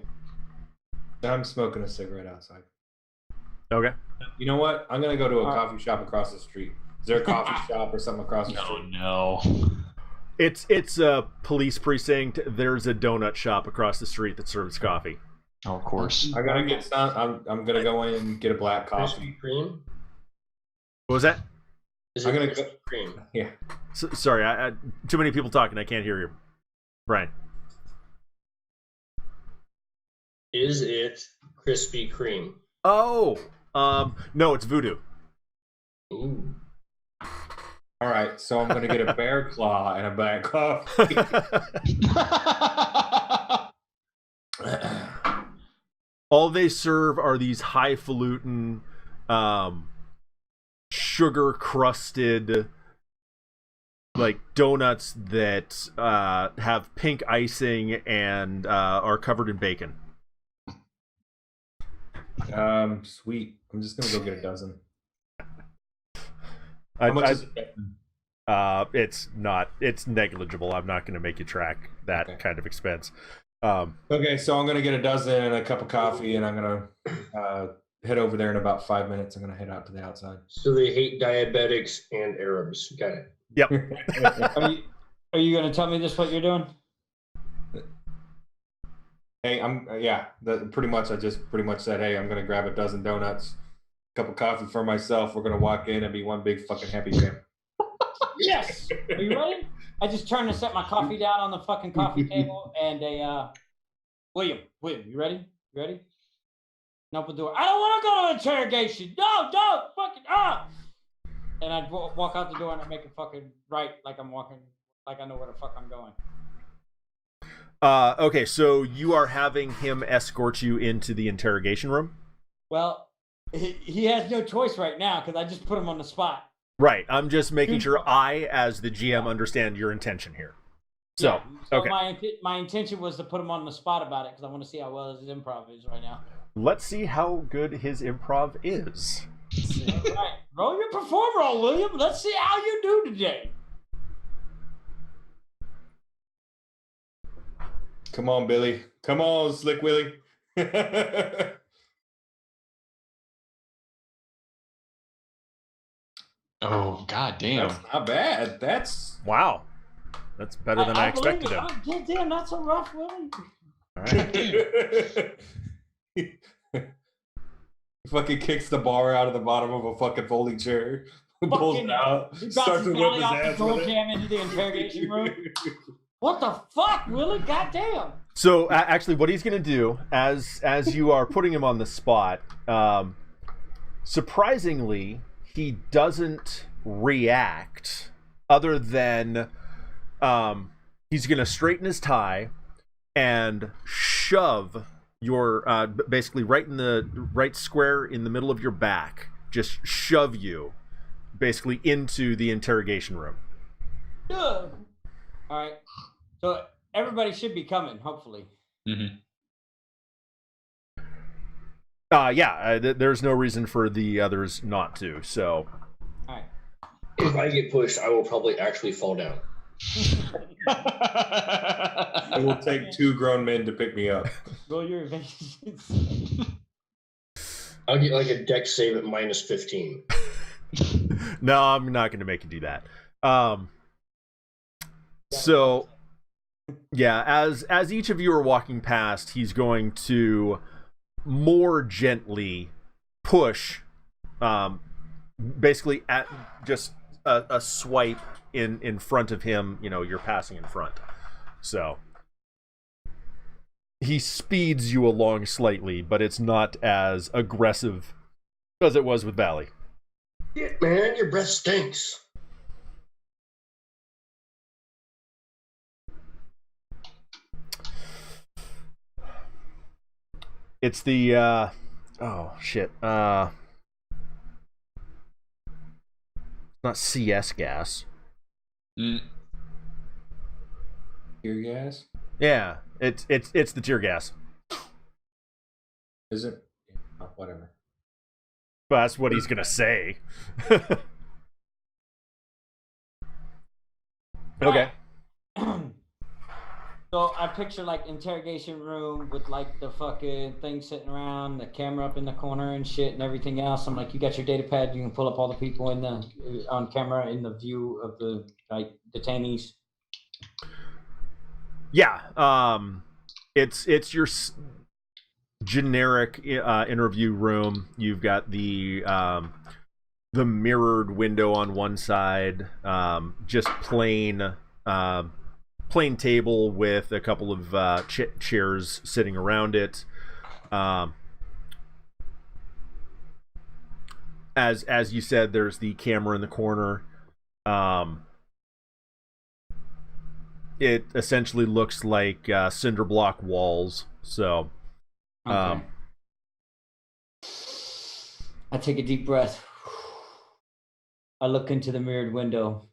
I'm smoking a cigarette outside. Okay. You know what? I'm gonna go to a coffee shop across the street. Is there a coffee shop or something across the street? No. It's a police precinct. There's a donut shop across the street that serves coffee. Oh, of course. I gotta get some. I'm gonna go in and get a black coffee. Krispy Kreme? What was that? Is I'm it gonna Krispy Kreme? Yeah. Sorry, I too many people talking. I can't hear you, Brian. Is it Krispy Kreme? Oh, no, it's Voodoo. Ooh. All right, so I'm gonna get a bear claw and a black coffee. All they serve are these highfalutin, sugar-crusted, like donuts that have pink icing and are covered in bacon. Sweet. I'm just gonna go get a dozen. How much is it? It's negligible. I'm not going to make you track that kind of expense. Okay, so I'm gonna get a dozen and a cup of coffee, and I'm gonna head over there in about 5 minutes. I'm gonna head out to the outside. So they hate diabetics and Arabs. Got it. Yep. Are you going to tell me this? What you're doing? Hey, pretty much. I just pretty much said, hey, I'm gonna grab a dozen donuts, a cup of coffee for myself. We're gonna walk in and be one big fucking happy family. Yes. Are you ready? I just turned to set my coffee down on the fucking coffee table, and William, you ready? You ready? Open the door. I don't want to go to interrogation. No, don't fucking up. And I'd walk out the door and I'd make it fucking right, like I'm walking, like I know where the fuck I'm going. Okay, so you are having him escort you into the interrogation room? Well, he has no choice right now because I just put him on the spot. Right. I'm just making sure I, as the GM, understand your intention here. So, okay. My intention was to put him on the spot about it because I want to see how well his improv is right now. Let's see how good his improv is. All right. Roll your perform roll, William. Let's see how you do today. Come on, Billy. Come on, Slick Willie. Oh, god damn. That's not bad. That's wow. That's better than I expected. Damn, not so rough, Willie. All right. Fucking kicks the bar out of the bottom of a fucking folding chair. Pulls it out. Starts to whip his ass with jam into the interrogation room. What the fuck, Willie? Goddamn. So actually, what he's going to do, as you are putting him on the spot, surprisingly, he doesn't react. Other than he's going to straighten his tie and shove your basically right in the right square in the middle of your back. Just shove you basically into the interrogation room. All right. So everybody should be coming, hopefully. Mm-hmm. There's no reason for the others not to. So, all right. If I get pushed, I will probably actually fall down. It will take 2 grown men to pick me up. Roll your evasion. I'll get like a dex save at -15. No, I'm not going to make you do that. So, yeah, as each of you are walking past, he's going to more gently push, basically at just a swipe in front of him. You know, you're passing in front, so he speeds you along slightly, but it's not as aggressive as it was with Valley. Shit, man, your breath stinks. It's the oh shit. Not CS gas. Tear gas? Yeah, it's the tear gas. Is it? Oh, whatever. But that's what he's gonna say. Okay. So I picture like interrogation room with like the fucking thing sitting around, the camera up in the corner and shit and everything else. I'm like, you got your data pad, you can pull up all the people in the on camera in the view of the like detainees. Yeah. It's your generic interview room. You've got the mirrored window on one side, just plain table with a couple of chairs sitting around it. As you said, there's the camera in the corner. It essentially looks like cinder block walls. So, Okay. I take a deep breath. I look into the mirrored window.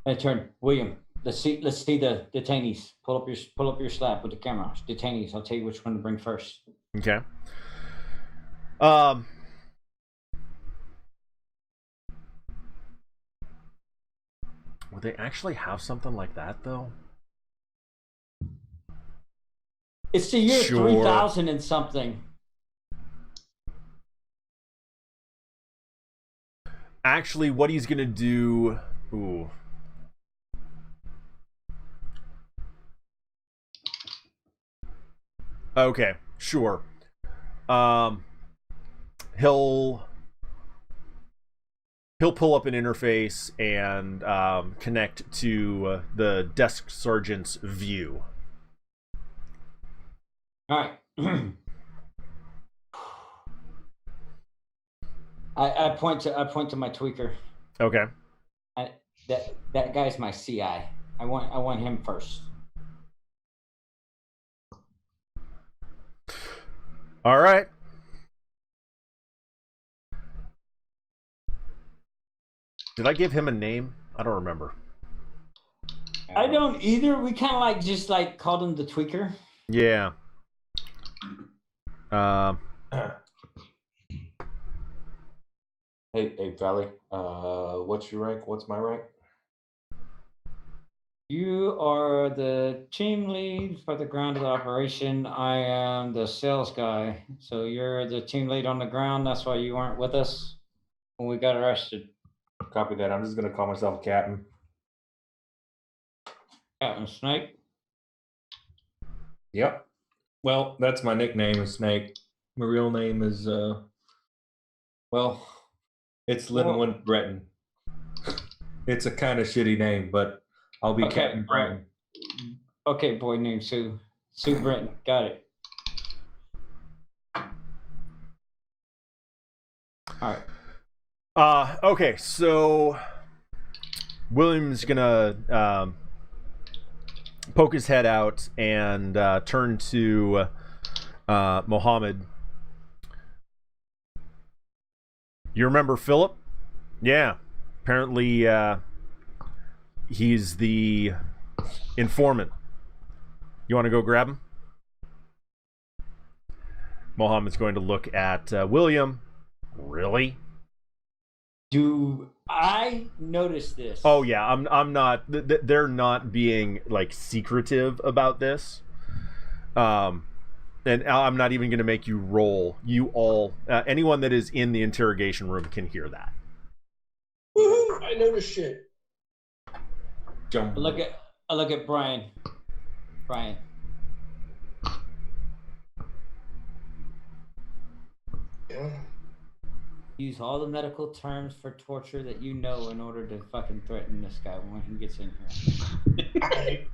I turn, William. Let's see the detainees. Pull up your slab with the camera. Detainees. I'll tell you which one to bring first. Okay. Would they actually have something like that though? It's the year 3000 and something. Actually, what he's gonna do? Ooh. Okay, sure. He'll pull up an interface and connect to the desk sergeant's view. All right. I point to my tweaker. Okay. That guy's my CI. I want him first. All right. Did I give him a name? I don't remember. I don't either. We kind of just called him the tweaker. Yeah. Hey, Valley. What's your rank? What's my rank? You are the team lead for the ground of the operation. I am the sales guy. So you're the team lead on the ground. That's why you weren't with us when we got arrested. Copy that. I'm just gonna call myself a captain. Captain Snake. Yep. Well, that's my nickname is Snake. My real name is it's Linwood Breton. It's a kind of shitty name, but I'll be Captain Breton. Okay, boy named Sue. Sue Breton. Got it. All right. Okay, so William's gonna poke his head out and turn to Mohammed. You remember Philip? Yeah. Apparently, he's the informant. You want to go grab him? Mohammed's going to look at William. Really? Do I notice this? Oh yeah, I'm not. They're not being secretive about this. And I'm not even going to make you roll. You all, anyone that is in the interrogation room can hear that. Woohoo! I noticed shit. Jump. I look at Brian. Brian. Yeah. Use all the medical terms for torture that you know in order to fucking threaten this guy when he gets in here.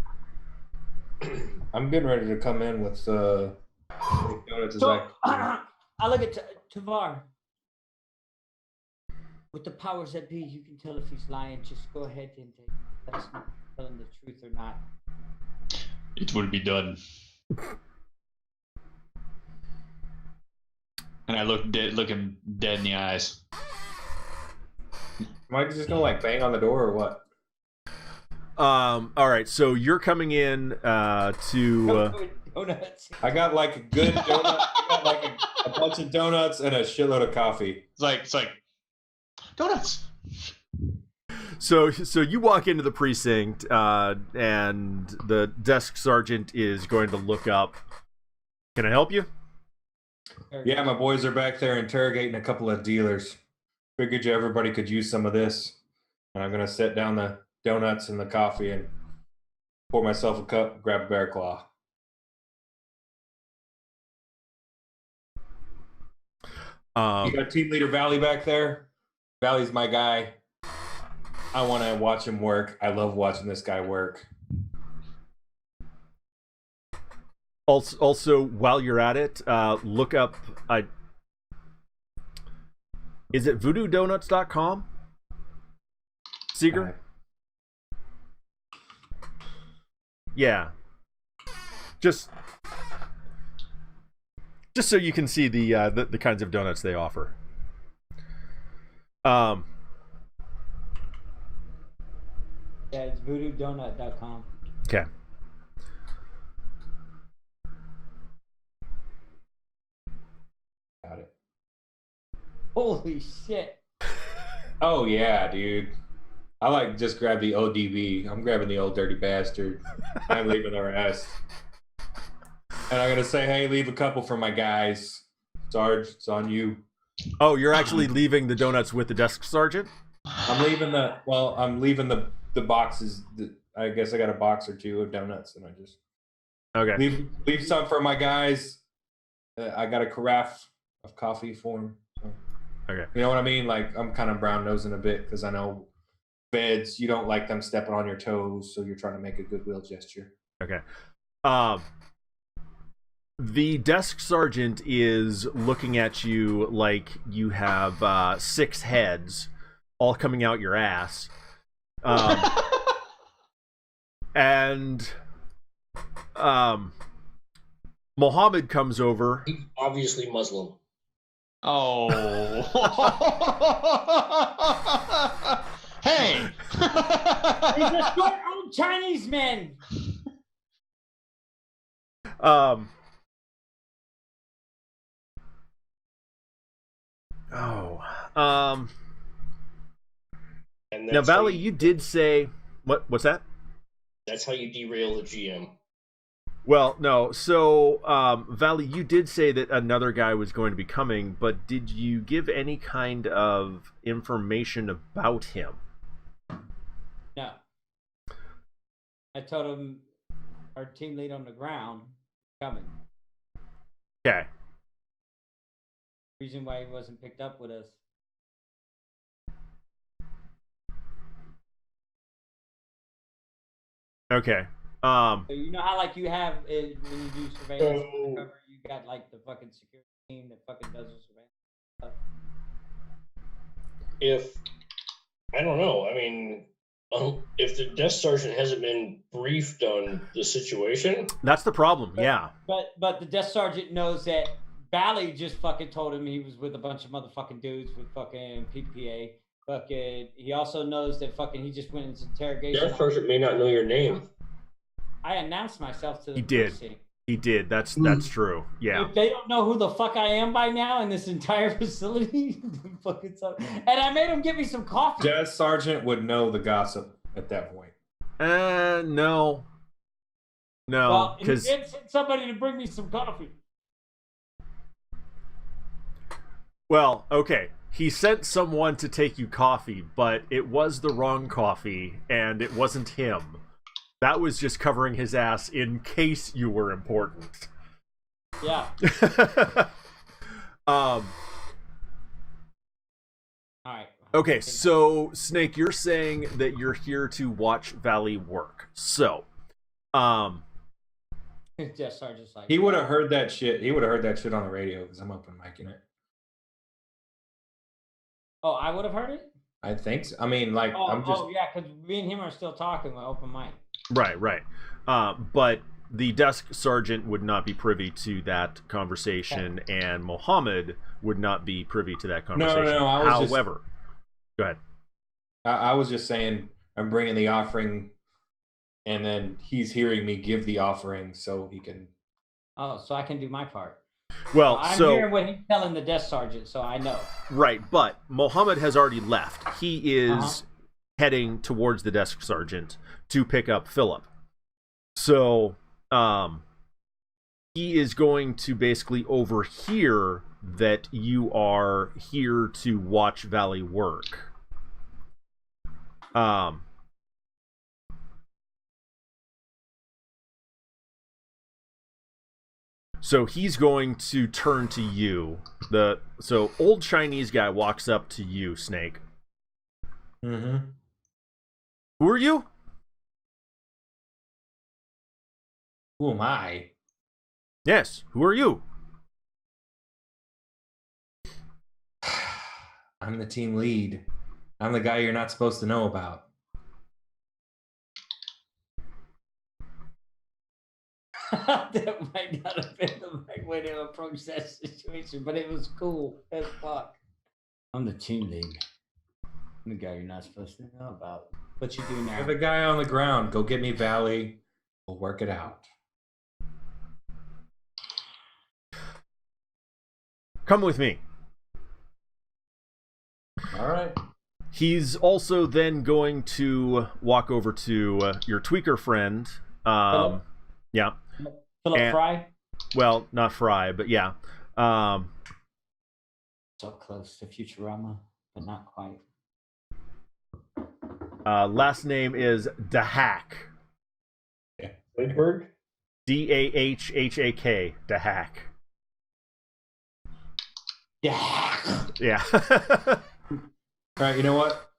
I'm getting ready to come in with donuts. I look at Tavar. With the powers that be, you can tell if he's lying. Just go ahead and let us know if he's telling the truth or not. It will be done. And I look him dead in the eyes. Am I just gonna bang on the door or what? All right, so you're coming in to. Donuts. I got a good donut. I got a bunch of donuts and a shitload of coffee. It's like donuts. So you walk into the precinct, and the desk sergeant is going to look up. Can I help you? Yeah, my boys are back there interrogating a couple of dealers. Figured everybody could use some of this. And I'm going to set down the donuts and the coffee and pour myself a cup, grab a bear claw. You got Team Leader Valley back there? Valley's my guy. I want to watch him work. I love watching this guy work. Also, while you're at it, look up. Is it voodoodonuts.com? Seiger? Yeah. Just so you can see the kinds of donuts they offer. Yeah, it's voodoodonut.com. Okay. Got it. Holy shit. Oh, yeah, dude. I just grab the ODB. I'm grabbing the old dirty bastard. I'm leaving the rest. And I'm going to say, hey, leave a couple for my guys. Sarge, it's on you. Oh, you're actually leaving the donuts with the desk sergeant? I'm leaving the boxes. I guess I got a box or two of donuts, and I just Okay. Leave some for my guys. I got a carafe of coffee for them. So. Okay. You know what I mean? Like, I'm kind of brown nosing a bit because I know beds, you don't like them stepping on your toes, so you're trying to make a goodwill gesture. Okay. The desk sergeant is looking at you like you have 6 heads all coming out your ass. And Mohammed comes over. He's obviously Muslim. Oh. Hey. He's a short old Chinese man. And Now, Valley, you did say what's that? That's how you derail the GM. Well, no. So, Valley, you did say that another guy was going to be coming, but did you give any kind of information about him? No. I told him our team lead on the ground coming. Okay. Reason why he wasn't picked up with us. Okay. So you know how like you have it, when you do surveillance cover, you got like the fucking security team that fucking does the surveillance stuff. If I don't know, I mean, if the desk sergeant hasn't been briefed on the situation, that's the problem. Yeah. But the desk sergeant knows that Valley just fucking told him he was with a bunch of motherfucking dudes with fucking PPA. Fucking, he also knows that fucking he just went into interrogation. Desk sergeant may not know your name. I announced myself to the He did. precinct. He did. That's true. Yeah. If they don't know who the fuck I am by now in this entire facility, fucking and I made him get me some coffee. Desk sergeant would know the gossip at that point. No. No, Well, he because did send somebody to bring me some coffee. well, okay. He sent someone to take you coffee, but it was the wrong coffee, and it wasn't him. That was just covering his ass in case you were important. Yeah. All right. Okay, so Snake, you're saying that you're here to watch Valley work. So, Desk sergeant's like, He would have heard that shit. He would have heard that shit on the radio because I'm open micing it. oh, I would have heard it. I think so. I mean, like, Oh, I'm just. oh yeah, because me and him are still talking with open mic. right. But the desk sergeant would not be privy to that conversation, and Mohammed would not be privy to that conversation. No. However, go ahead. I was just saying, I'm bringing the offering, and then he's hearing me give the offering so he can. Oh, so I can do my part. Well, I'm so hearing what he's telling the desk sergeant, so I know. right, but Mohammed has already left. He is heading towards the desk sergeant to pick up Philip. So, he is going to basically overhear that you are here to watch Valley work. So he's going to turn to you. So old Chinese guy walks up to you, Snake. Mm-hmm. Who are you? Who am I? Yes, who are you? I'm the team lead. I'm the guy you're not supposed to know about. That might not have been the right way to approach that situation, but it was cool as fuck. I'm the team lead. I'm the guy you're not supposed to know about. What you do now? You're the guy on the ground. Go get me Valley. We'll work it out. Come with me. All right. He's also then going to walk over to your tweaker friend. Philip? Yeah. Philip Fry? Well, not Fry, but yeah. So close to Futurama, but not quite. Last name is Dahak. Whitberg? DAHHAK, Dahak. Yeah. Yeah. All right, you know what?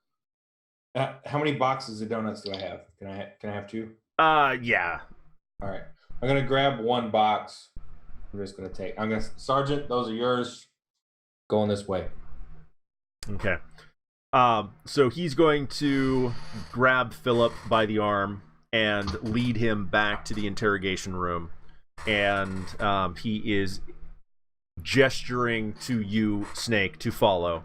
How many boxes of donuts do I have? Can I have 2? Yeah. All right. I'm gonna grab 1 box. I'm just gonna take. Sergeant, those are yours. Going this way. Okay. So he's going to grab Philip by the arm and lead him back to the interrogation room. And he is gesturing to you, Snake, to follow.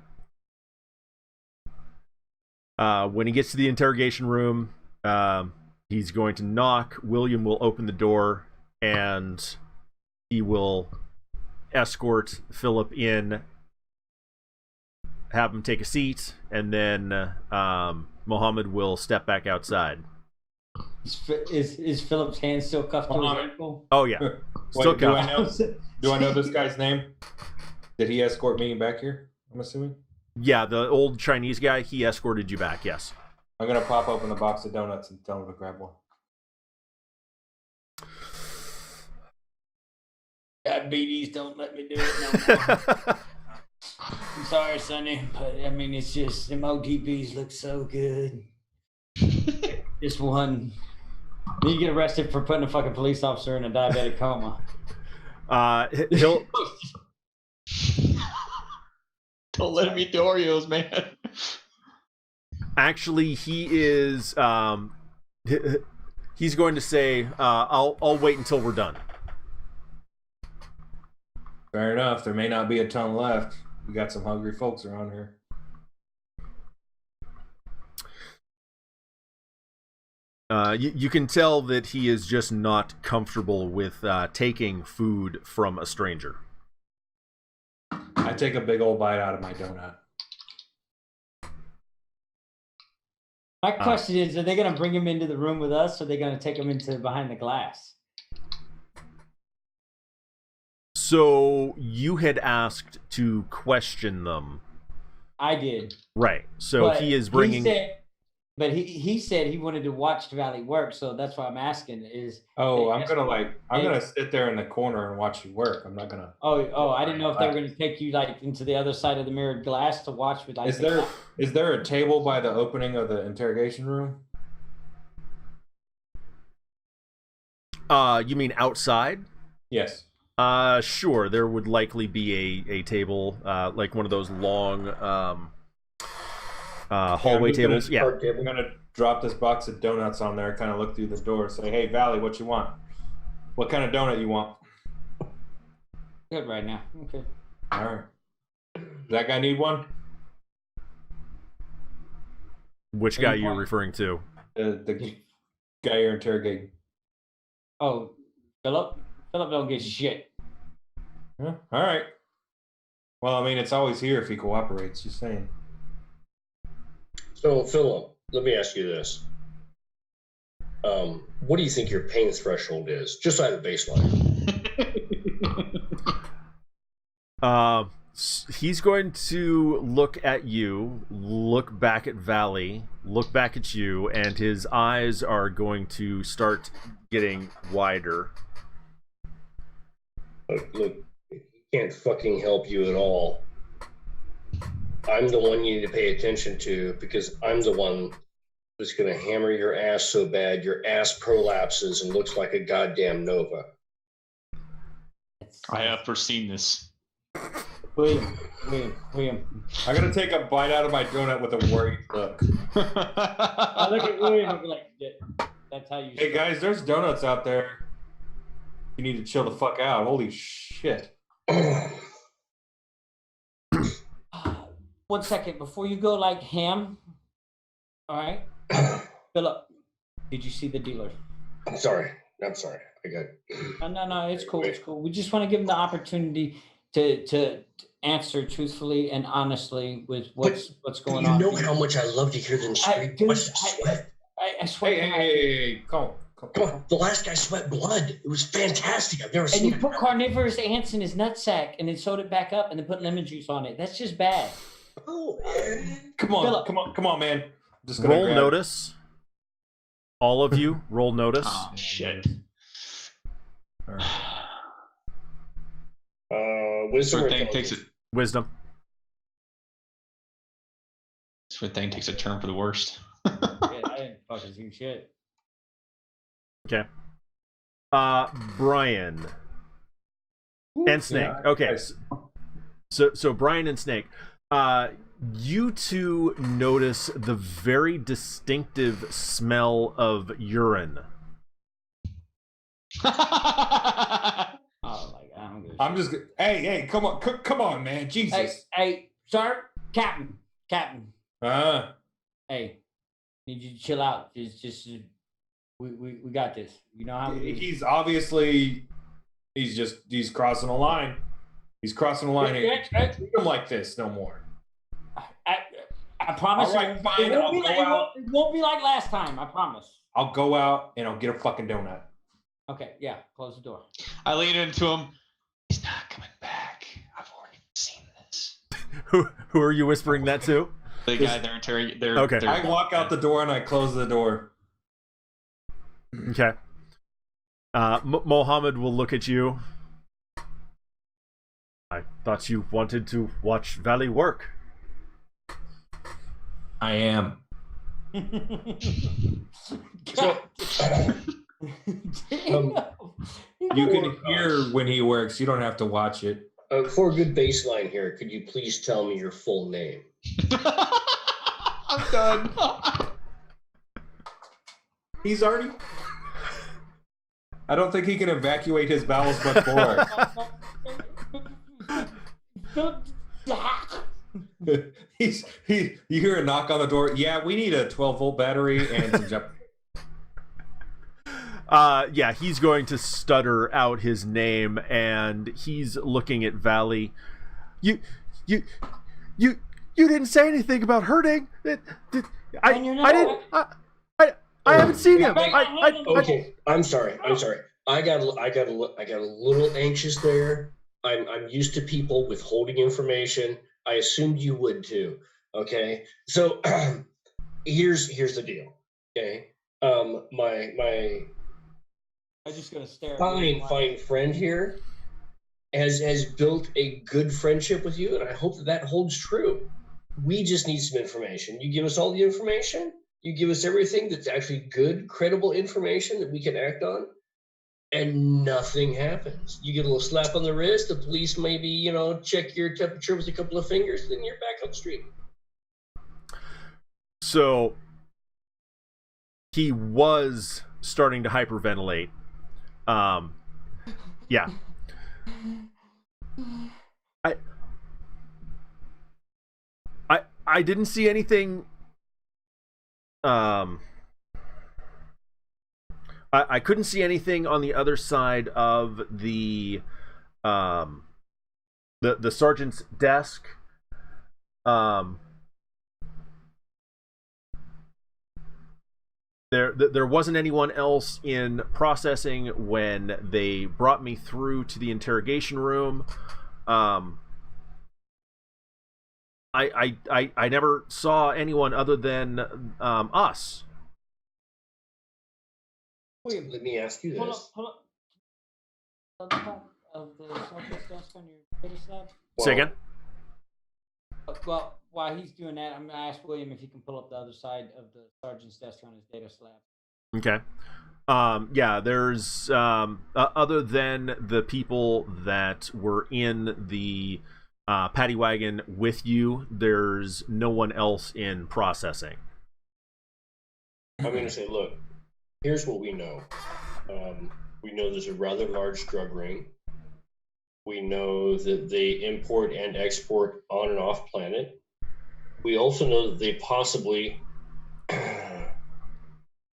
When he gets to the interrogation room, he's going to knock. William will open the door, and he will escort Philip in, have him take a seat, and then Mohammed will step back outside. Is Philip's hand still cuffed to his ankle? Oh yeah, still cuffed. Do I know this guy's name? Did he escort me back here? I'm assuming. Yeah, the old Chinese guy. He escorted you back. Yes. I'm gonna pop open the box of donuts and tell him to grab one. Diabetes don't let me do it no more. I'm sorry, Sonny, but I mean, it's just them ODBs look so good. Just one. Then you get arrested for putting a fucking police officer in a diabetic coma. He'll. Don't let him eat the Oreos, man. Actually, he is. He's going to say, "I'll wait until we're done." Fair enough. There may not be a ton left. We got some hungry folks around here. You can tell that he is just not comfortable with taking food from a stranger. I take a big old bite out of my donut. My question is, are they going to bring him into the room with us, or are they going to take him into behind the glass? So you had asked to question them. I did. Right. So But he is bringing... he said he wanted to watch Valley work, so that's why I'm asking is... Oh, I'm gonna sit there in the corner and watch you work. I'm not gonna... Oh, I didn't know if they were going to take you like into the other side of the mirrored glass to watch with like... Is there a table by the opening of the interrogation room? You mean outside? Yes. Sure. There would likely be a table, like one of those long hallway tables. Yeah. I'm gonna drop this box of donuts on there, kind of look through the door, say, "Hey, Valley, what you want? What kind of donut you want?" Good right now. Okay. All right. Does that guy need one? Which guy you're referring to? The guy you're interrogating. Oh, Philip? Philip don't get shit. Yeah. All right. Well, I mean, it's always here if he cooperates. Just saying. So, Philip, let me ask you this. What do you think your pain threshold is? Just out of baseline. He's going to look at you, look back at Valley, look back at you, and his eyes are going to start getting wider. Look, he can't fucking help you at all. I'm the one you need to pay attention to because I'm the one that's going to hammer your ass so bad your ass prolapses and looks like a goddamn Nova. I have foreseen this. William. I'm gonna take a bite out of my donut with a worried look. I look at William and be like, yeah, that's how you... Hey guys, there's donuts out there. You need to chill the fuck out. Holy shit. 1 second, before you go like ham, all right? Philip, did you see the dealer? I'm sorry. I got... No, it's cool. It's cool. We just want to give him the opportunity to answer truthfully and honestly with what's going on. You know how much I love to hear them scream. I swear. Hey, come on. The last guy sweat blood. It was fantastic. I've never seen And you put carnivorous ants in his nutsack and then sewed it back up and then put lemon juice on it. That's just bad. Oh, come on, Philip. come on, man. Just roll notice. All of you, roll notice. Oh, shit. All right. Wisdom or Sort thing takes intelligence? Wisdom. Sort thing takes a turn for the worst. Yeah, I didn't fucking see shit. Okay. Brian and Snake. Yeah, Okay. nice. So Brian and Snake, you two notice the very distinctive smell of urine. Oh my god, I don't give a I'm shit. just. Hey, come on, man, Jesus. Hey, sir, Captain. Hey, need you to chill out. Just we got this. You know how we do. He's obviously he's crossing a line. He's crossing a line. Hey, treat him like this no more. I promise. All right, fine, It I'll won't, go out. it won't be like last time. I promise. I'll go out and I'll get a fucking donut. Okay, yeah. Close the door. I lean into him. He's not coming back. I've already seen this. Who are you whispering that to? The guy they're interrogating. Okay. I walk out the door and I close the door. Okay. Mohammed will look at you. I thought you wanted to watch Valley work. I am. So, You can hear when he works. You don't have to watch it. for a good baseline here, could you please tell me your full name? I'm done. He's already. I don't think he can evacuate his bowels much more. You hear a knock on the door. Yeah, we need a 12-volt battery and some jump. Yeah, he's going to stutter out his name, and he's looking at Valley. You didn't say anything about hurting. I haven't seen him. Okay, I'm sorry. I got a little anxious there. I'm used to people withholding information. I assumed you would too. Okay, so here's the deal. Okay, my I'm just gonna stare. fine friend here has built a good friendship with you, and I hope that holds true. We just need some information. You give us all the information. You give us everything that's actually good, credible information that we can act on, and nothing happens. You get a little slap on the wrist. The police maybe, check your temperature with a couple of fingers, then you're back on the street. So he was starting to hyperventilate. Yeah. I didn't see anything. I couldn't see anything on the other side of the sergeant's desk. There wasn't anyone else in processing when they brought me through to the interrogation room. I never saw anyone other than us. Wait, let me ask you Pull this. up. On the top of the sergeant's desk on your data slab. Say again? Well, while he's doing that, I'm gonna ask William if he can pull up the other side of the sergeant's desk on his data slab. Okay. Yeah, there's other than the people that were in the paddy wagon with you, there's no one else in processing. I'm going to say, look, here's what we know. We know there's a rather large drug ring. We know that they import and export on and off planet. We also know that they possibly have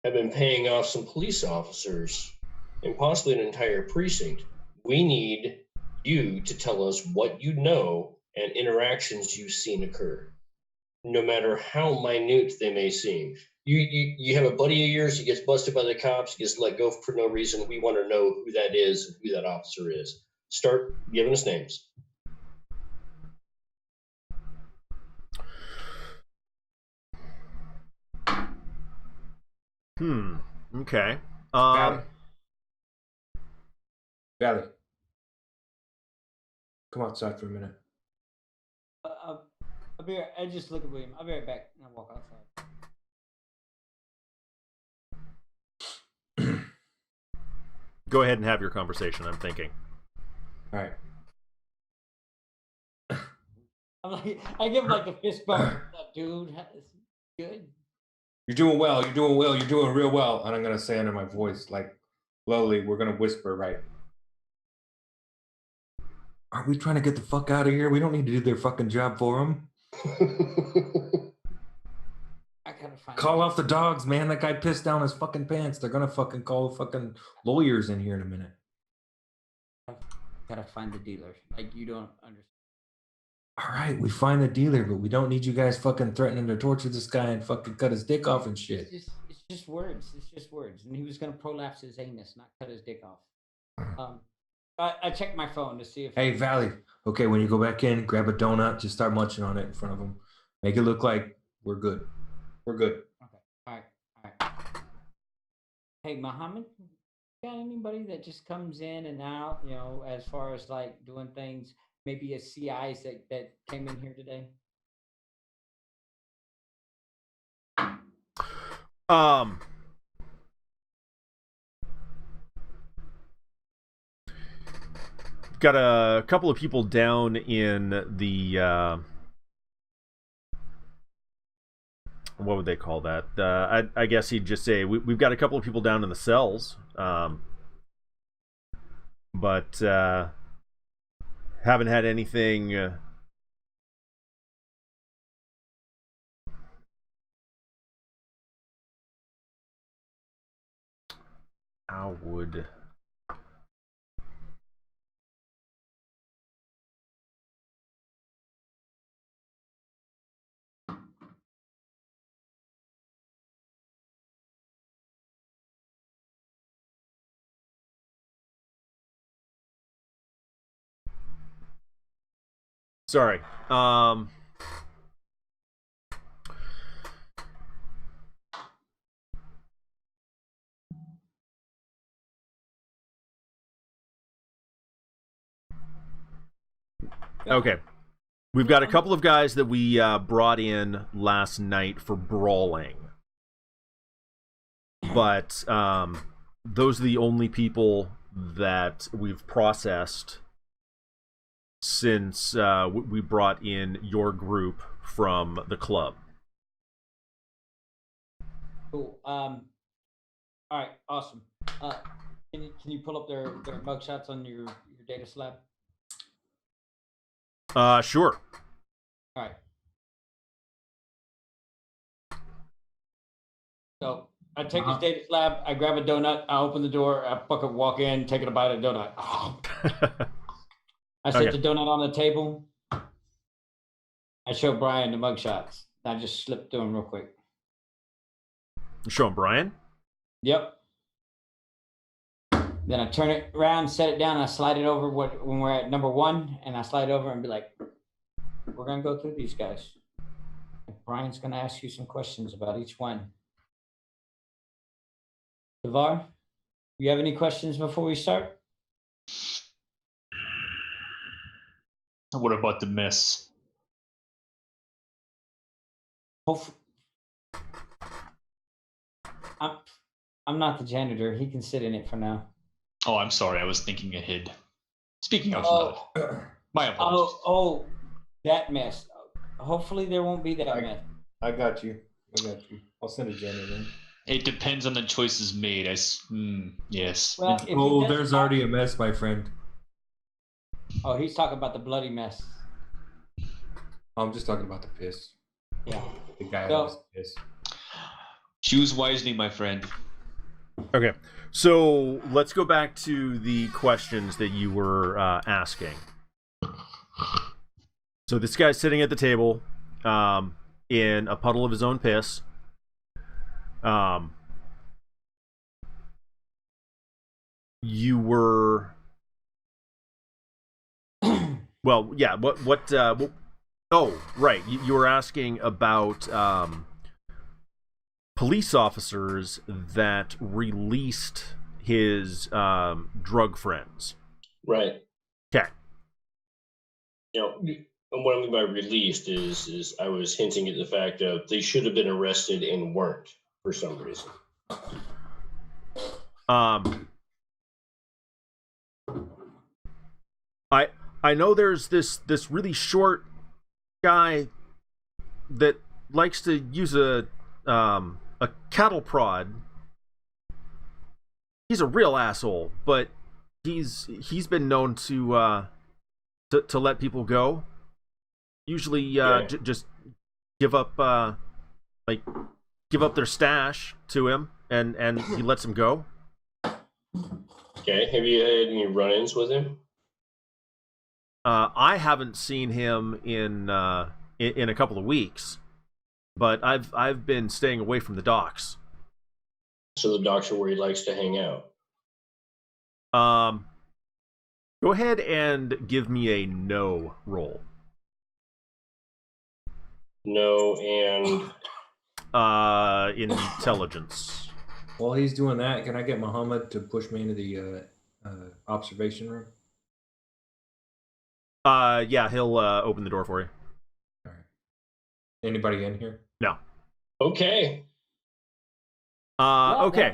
been paying off some police officers and possibly an entire precinct. We need you to tell us what you know and interactions you've seen occur, no matter how minute they may seem. You have a buddy of yours who gets busted by the cops, gets let go for no reason. We want to know who that is and who that officer is. Start giving us names. Okay. Valley. Come outside for a minute. I'll be right, I just look at William. I'll be right back. And I'll walk outside. Go ahead and have your conversation. I'm thinking. All right. I'm like, I give him like the fist bump. Dude, that's good. You're doing well. You're doing well. You're doing real well. And I'm going to say under my voice, like, slowly, we're going to whisper, right? Are we trying to get the fuck out of here? We don't need to do their fucking job for them. I gotta find. Call off the dogs, man. That guy pissed down his fucking pants. They're going to fucking call the fucking lawyers in here in a minute. Gotta find the dealer. Like, you don't understand. All right, we find the dealer, but we don't need you guys fucking threatening to torture this guy and fucking cut his dick off and shit. It's just words. It's just words. And he was gonna prolapse his anus, not cut his dick off. I checked my phone to see if. Hey, Valley. Okay, when you go back in, grab a donut. Just start munching on it in front of him. Make it look like we're good. We're good. Okay. All right. Hey, Muhammad, got anybody that just comes in and out? You know, as far as like doing things. Maybe a CIs that came in here today. Got a couple of people down in the what would they call that? I guess he'd just say we've got a couple of people down in the cells, but haven't had anything. How would? Sorry. Okay. We've got a couple of guys that we brought in last night for brawling. But those are the only people that we've processed since we brought in your group from the club. Cool. All right. Awesome. Can you pull up their mugshots on your data slab? Sure. All right. So I take his data slab. I grab a donut. I open the door. I fucking walk in, taking a bite of the donut. I set the donut on the table. I show Brian the mugshots. I just slip through them real quick. You show him Brian? Yep. Then I turn it around, set it down, and I slide it over when we're at number 1, and I slide over and be like, we're going to go through these guys. Brian's going to ask you some questions about each one. Devar, you have any questions before we start? What about the mess? I'm not the janitor. He can sit in it for now. Oh, I'm sorry. I was thinking ahead. Speaking of loud. My apologies. Oh, that mess. Hopefully there won't be that mess. I got you. I'll send a janitor in. It depends on the choices made. Yes. Well, there's already a mess, my friend. Oh, he's talking about the bloody mess. I'm just talking about the piss. Yeah. The guy was pissed. Choose wisely, my friend. Okay, so let's go back to the questions that you were asking. So this guy's sitting at the table in a puddle of his own piss. You were... Well, yeah, what oh, right, you were asking about... police officers that released his drug friends. Right. Okay. You know, and what I mean by released is I was hinting at the fact of they should have been arrested and weren't for some reason. I know there's this really short guy that likes to use a cattle prod. He's a real asshole, but he's been known to let people go. Usually, just give up their stash to him, and he lets them go. Okay. Have you had any run-ins with him? I haven't seen him in a couple of weeks, but I've been staying away from the docks. So the docks are where he likes to hang out. Go ahead and give me a no roll. No, and Intelligence. While he's doing that, can I get Muhammad to push me into the observation room? Yeah, he'll open the door for you. All right. Anybody in here? No. okay. Okay.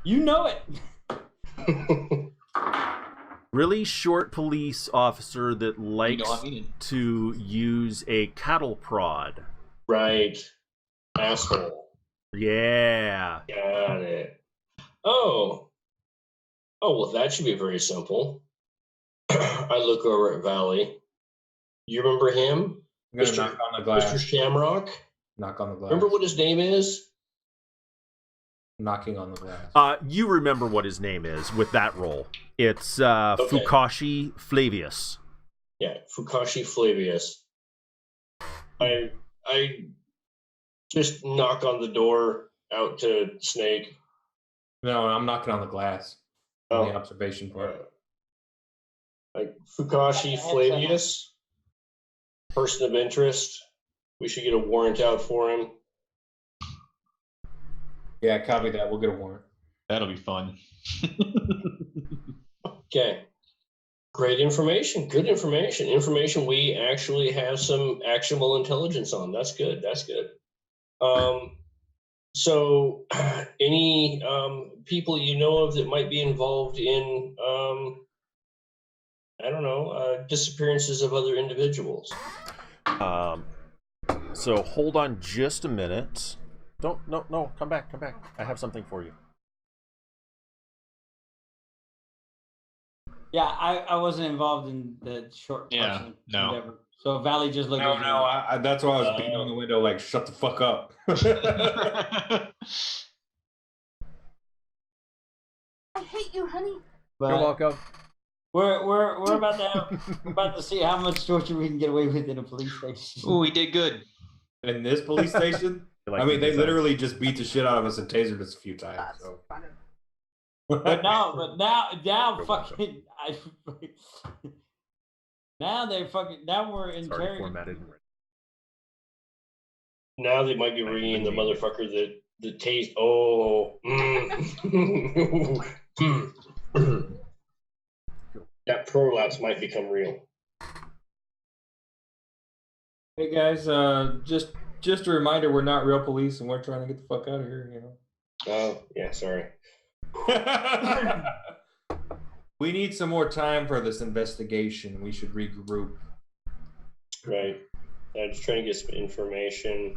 You know it. Really short police officer that likes mean. to use a cattle prod. Right. Asshole. Yeah. Got it. Oh, well, that should be very simple. I look over at Valley. You remember him? I'm gonna Mr. knock on the glass. Mr. Shamrock? Knock on the glass. Remember what his name is? Knocking on the glass. You remember what his name is with that role. It's Fukashi Flavius. Yeah, Fukashi Flavius. I just knock on the door out to Snake. No, I'm knocking on the glass. On the observation part. Like Fukashi Flavius, person of interest. We should get a warrant out for him. Yeah, copy that. We'll get a warrant. That'll be fun. Okay. Great information. Good information. Information we actually have some actionable intelligence on. That's good. That's good. So any people you know of that might be involved in I don't know, disappearances of other individuals? So hold on just a minute. No, come back. I have something for you. Yeah, I wasn't involved in the short person endeavor. So Valley just looked at me. I that's why I was beating on the window like, shut the fuck up. I hate you, honey. But You're welcome. we're about to see how much torture we can get away with in a police station. Ooh, we did good. In this police station? Like I mean, they the literally just beat the shit out of us and tasered us a few times. So. But now fucking now we're It's already interrogating. formatted. Now they might be ringing the motherfucker that the tase. Oh. That prolapse might become real. Hey guys, just a reminder, we're not real police and we're trying to get the fuck out of here, you know. Oh, yeah, sorry. We need some more time for this investigation. We should regroup. Right. I'm just trying to get some information.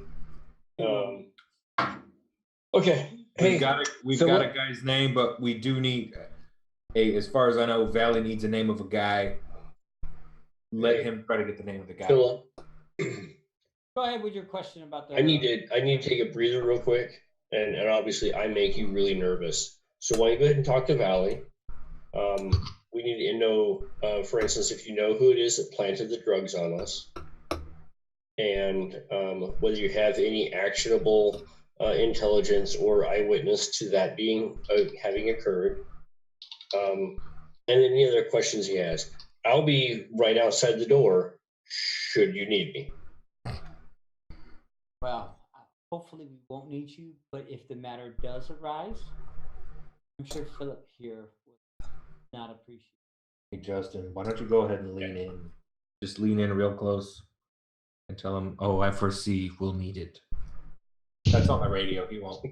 Okay. We've got a guy's name, but we do need as far as I know, Valley needs a name of a guy. Let him try to get the name of the guy. Philip. Go ahead with your question about the. I need to take a breather real quick, and obviously I make you really nervous. So why don't you go ahead and talk to Valley? We need to know, for instance, if you know who it is that planted the drugs on us, and whether you have any actionable intelligence or eyewitness to that being having occurred, and any other questions he has. I'll be right outside the door should you need me. Well, hopefully we won't need you, but if the matter does arise, I'm sure Philip here would not appreciate Hey, Justin, why don't you go ahead and lean in? Just lean in real close and tell him, oh, I foresee we'll need it. That's on the radio. He won't.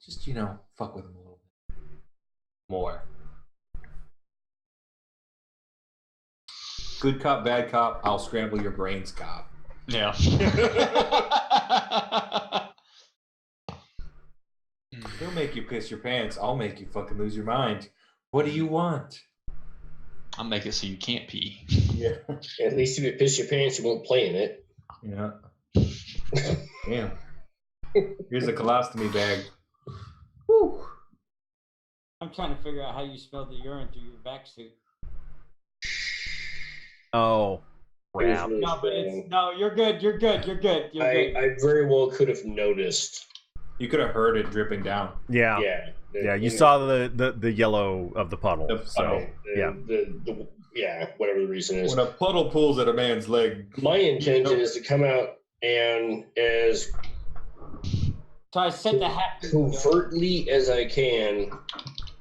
Just, fuck with him a little bit more. Good cop, bad cop, I'll scramble your brains, cop. Yeah. He'll make you piss your pants. I'll make you fucking lose your mind. What do you want? I'll make it so you can't pee. Yeah. At least if you piss your pants, you won't play in it. Yeah. Damn. Here's a colostomy bag. Woo. I'm trying to figure out how you smell the urine through your vac suit. Oh, crap. Really No, but strong. no, you're good. You're good. You're good. You're good. I very well could have noticed. You could have heard it dripping down. Yeah. Yeah. You saw the yellow of the puddle. Whatever the reason is. When a puddle pulls at a man's leg. My intention is to come out and as So I set the hat. covertly as I can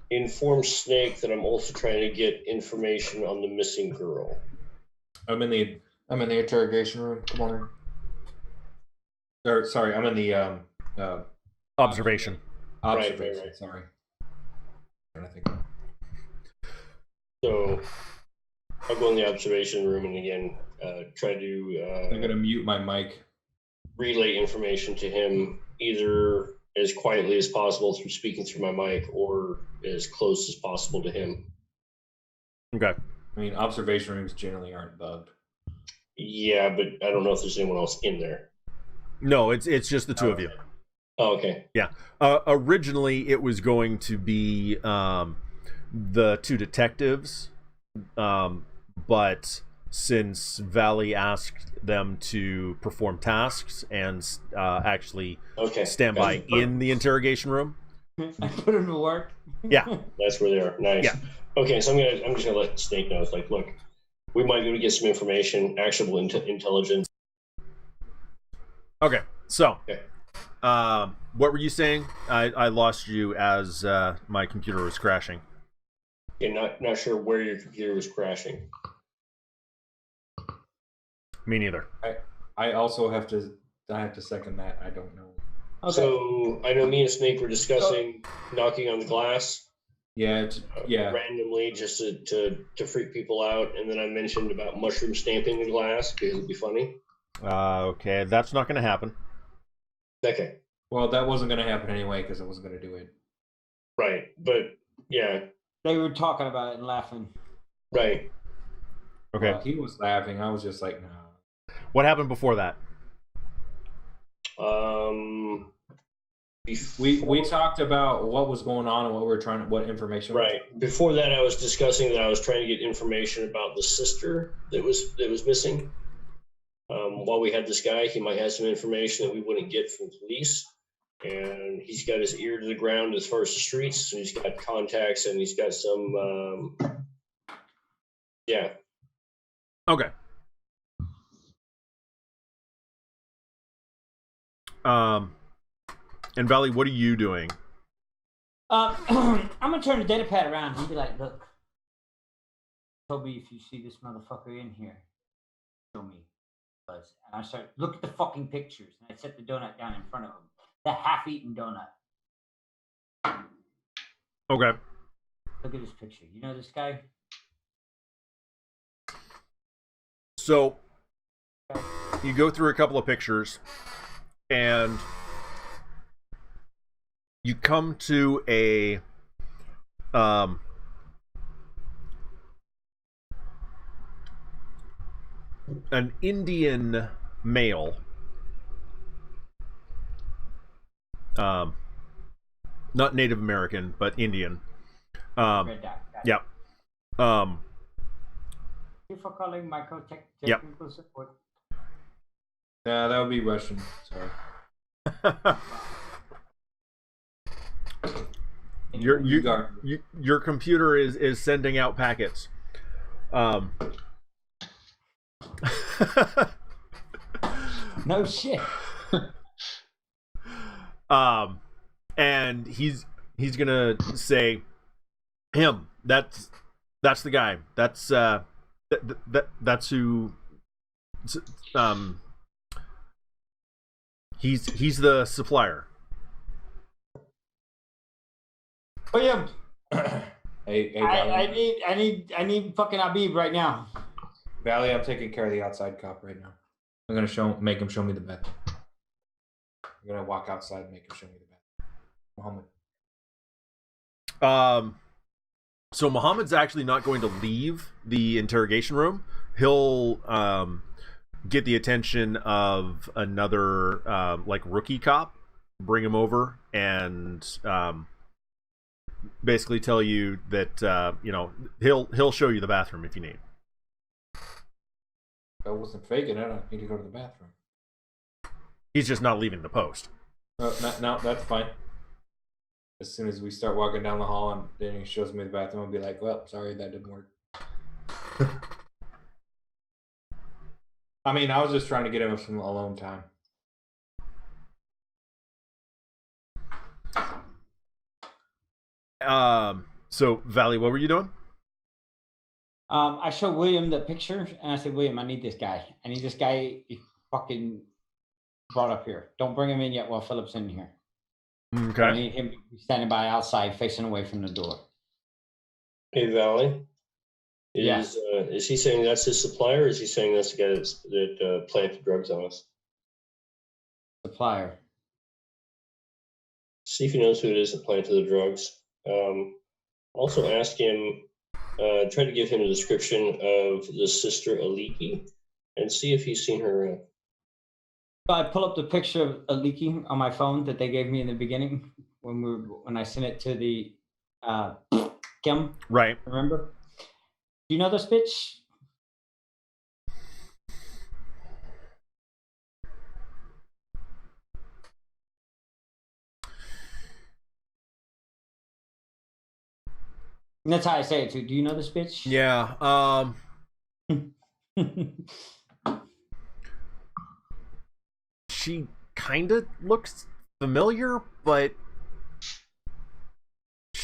inform Snake that I'm also trying to get information on the missing girl. I'm in the interrogation room. Come on in. Or sorry, I'm in the Observation. observation. Right. Sorry. I'm trying to think. So I'll go in the observation room and again try to I'm gonna mute my mic. relay information to him either as quietly as possible through speaking through my mic or as close as possible to him. Okay. I mean, observation rooms generally aren't bugged. Yeah, but I don't know if there's anyone else in there. No, it's just the two of you. Oh, okay. Yeah. Originally, it was going to be the two detectives, but since Valley asked them to perform tasks and actually Okay. stand by in the interrogation room. I put him to work. Yeah. That's where they are. Nice. Yeah. Okay, so I'm just gonna let Snake know. It's like, look, we might be able to get some information, actionable intelligence. Okay. So, Okay. what were you saying? I lost you as my computer was crashing. Okay, not sure where your computer was crashing. Me neither. I also have to second that. I don't know. Okay. So I know me and Snake were discussing knocking on the glass. Yeah, Randomly, just to freak people out, and then I mentioned about mushroom stamping the glass because it'd be funny. Okay, that's not going to happen. Okay, Well, that wasn't going to happen anyway because I wasn't going to do it. right, but yeah, They were talking about it and laughing. right. Okay. He was laughing. I was just like, nah. What happened before that? We talked about what was going on and what information. Right. Before that, I was discussing that I was trying to get information about the sister that was missing. While we had this guy, he might have some information that we wouldn't get from police. And he's got his ear to the ground as far as the streets. So he's got contacts and he's got some, yeah. Okay. And Valley, what are you doing? I'm gonna turn the data pad around and be like, "Look, Toby, if you see this motherfucker in here, show me." And I start look at the fucking pictures, and I set the donut down in front of him, the half-eaten donut. Okay. Look at this picture. You know this guy? So you go through a couple of pictures and you come to an Indian male, not Native American, but Indian. Red dot. Yeah. Thank you for calling Microtech Technical Support. Nah, that would be Russian. Sorry. Your computer is sending out packets. No shit. And he's gonna say, him. That's the guy. That's that's who. He's the supplier. William, Hey, Valley. I need fucking Abib right now. Valley, I'm taking care of the outside cop right now. I'm gonna make him show me the bathroom. I'm gonna walk outside and make him show me the bathroom. Muhammad. So Muhammad's actually not going to leave the interrogation room. He'll get the attention of another like rookie cop, bring him over, and basically tell you that he'll show you the bathroom if you need. I wasn't faking it. I need to go to the bathroom. He's just not leaving the post. No, that's fine. As soon as we start walking down the hall and then he shows me the bathroom, I'll be like, well, sorry, that didn't work. I mean, I was just trying to get him some alone time. So Valley, what were you doing? I showed William the picture, and I said, William, I need this guy. I need this guy fucking brought up here. Don't bring him in yet while Philip's in here. Okay. I need him standing by outside, facing away from the door. Hey, Valley. Yeah. Is he saying that's his supplier, or is he saying that's the guy that planted drugs on us? Supplier. See if he knows who it is that planted the drugs. Also ask him, try to give him a description of the sister Aliki, and see if he's seen her around. So I pull up the picture of Aliki on my phone that they gave me in the beginning when I sent it to the Kim. Right. Remember? Do you know this bitch? And that's how I say it too. Do you know this bitch? Yeah. She kind of looks familiar, but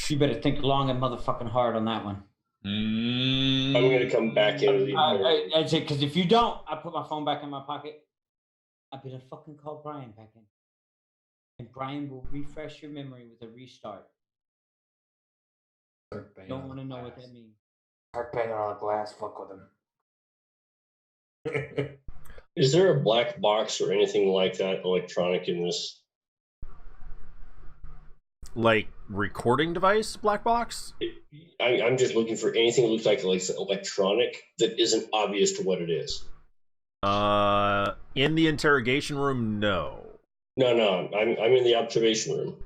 You better think long and motherfucking hard on that one. I'm going to come back into the... I'd say, because if you don't, I put my phone back in my pocket. I better fucking call Brian back in. And Brian will refresh your memory with a restart. Don't want to know what that means. Start banging on the glass, fuck with him. Is there a black box or anything like that electronic in this? like recording device black box? I'm just looking for anything that looks like electronic that isn't obvious to what it is. In the interrogation room, no. No, I'm in the observation room.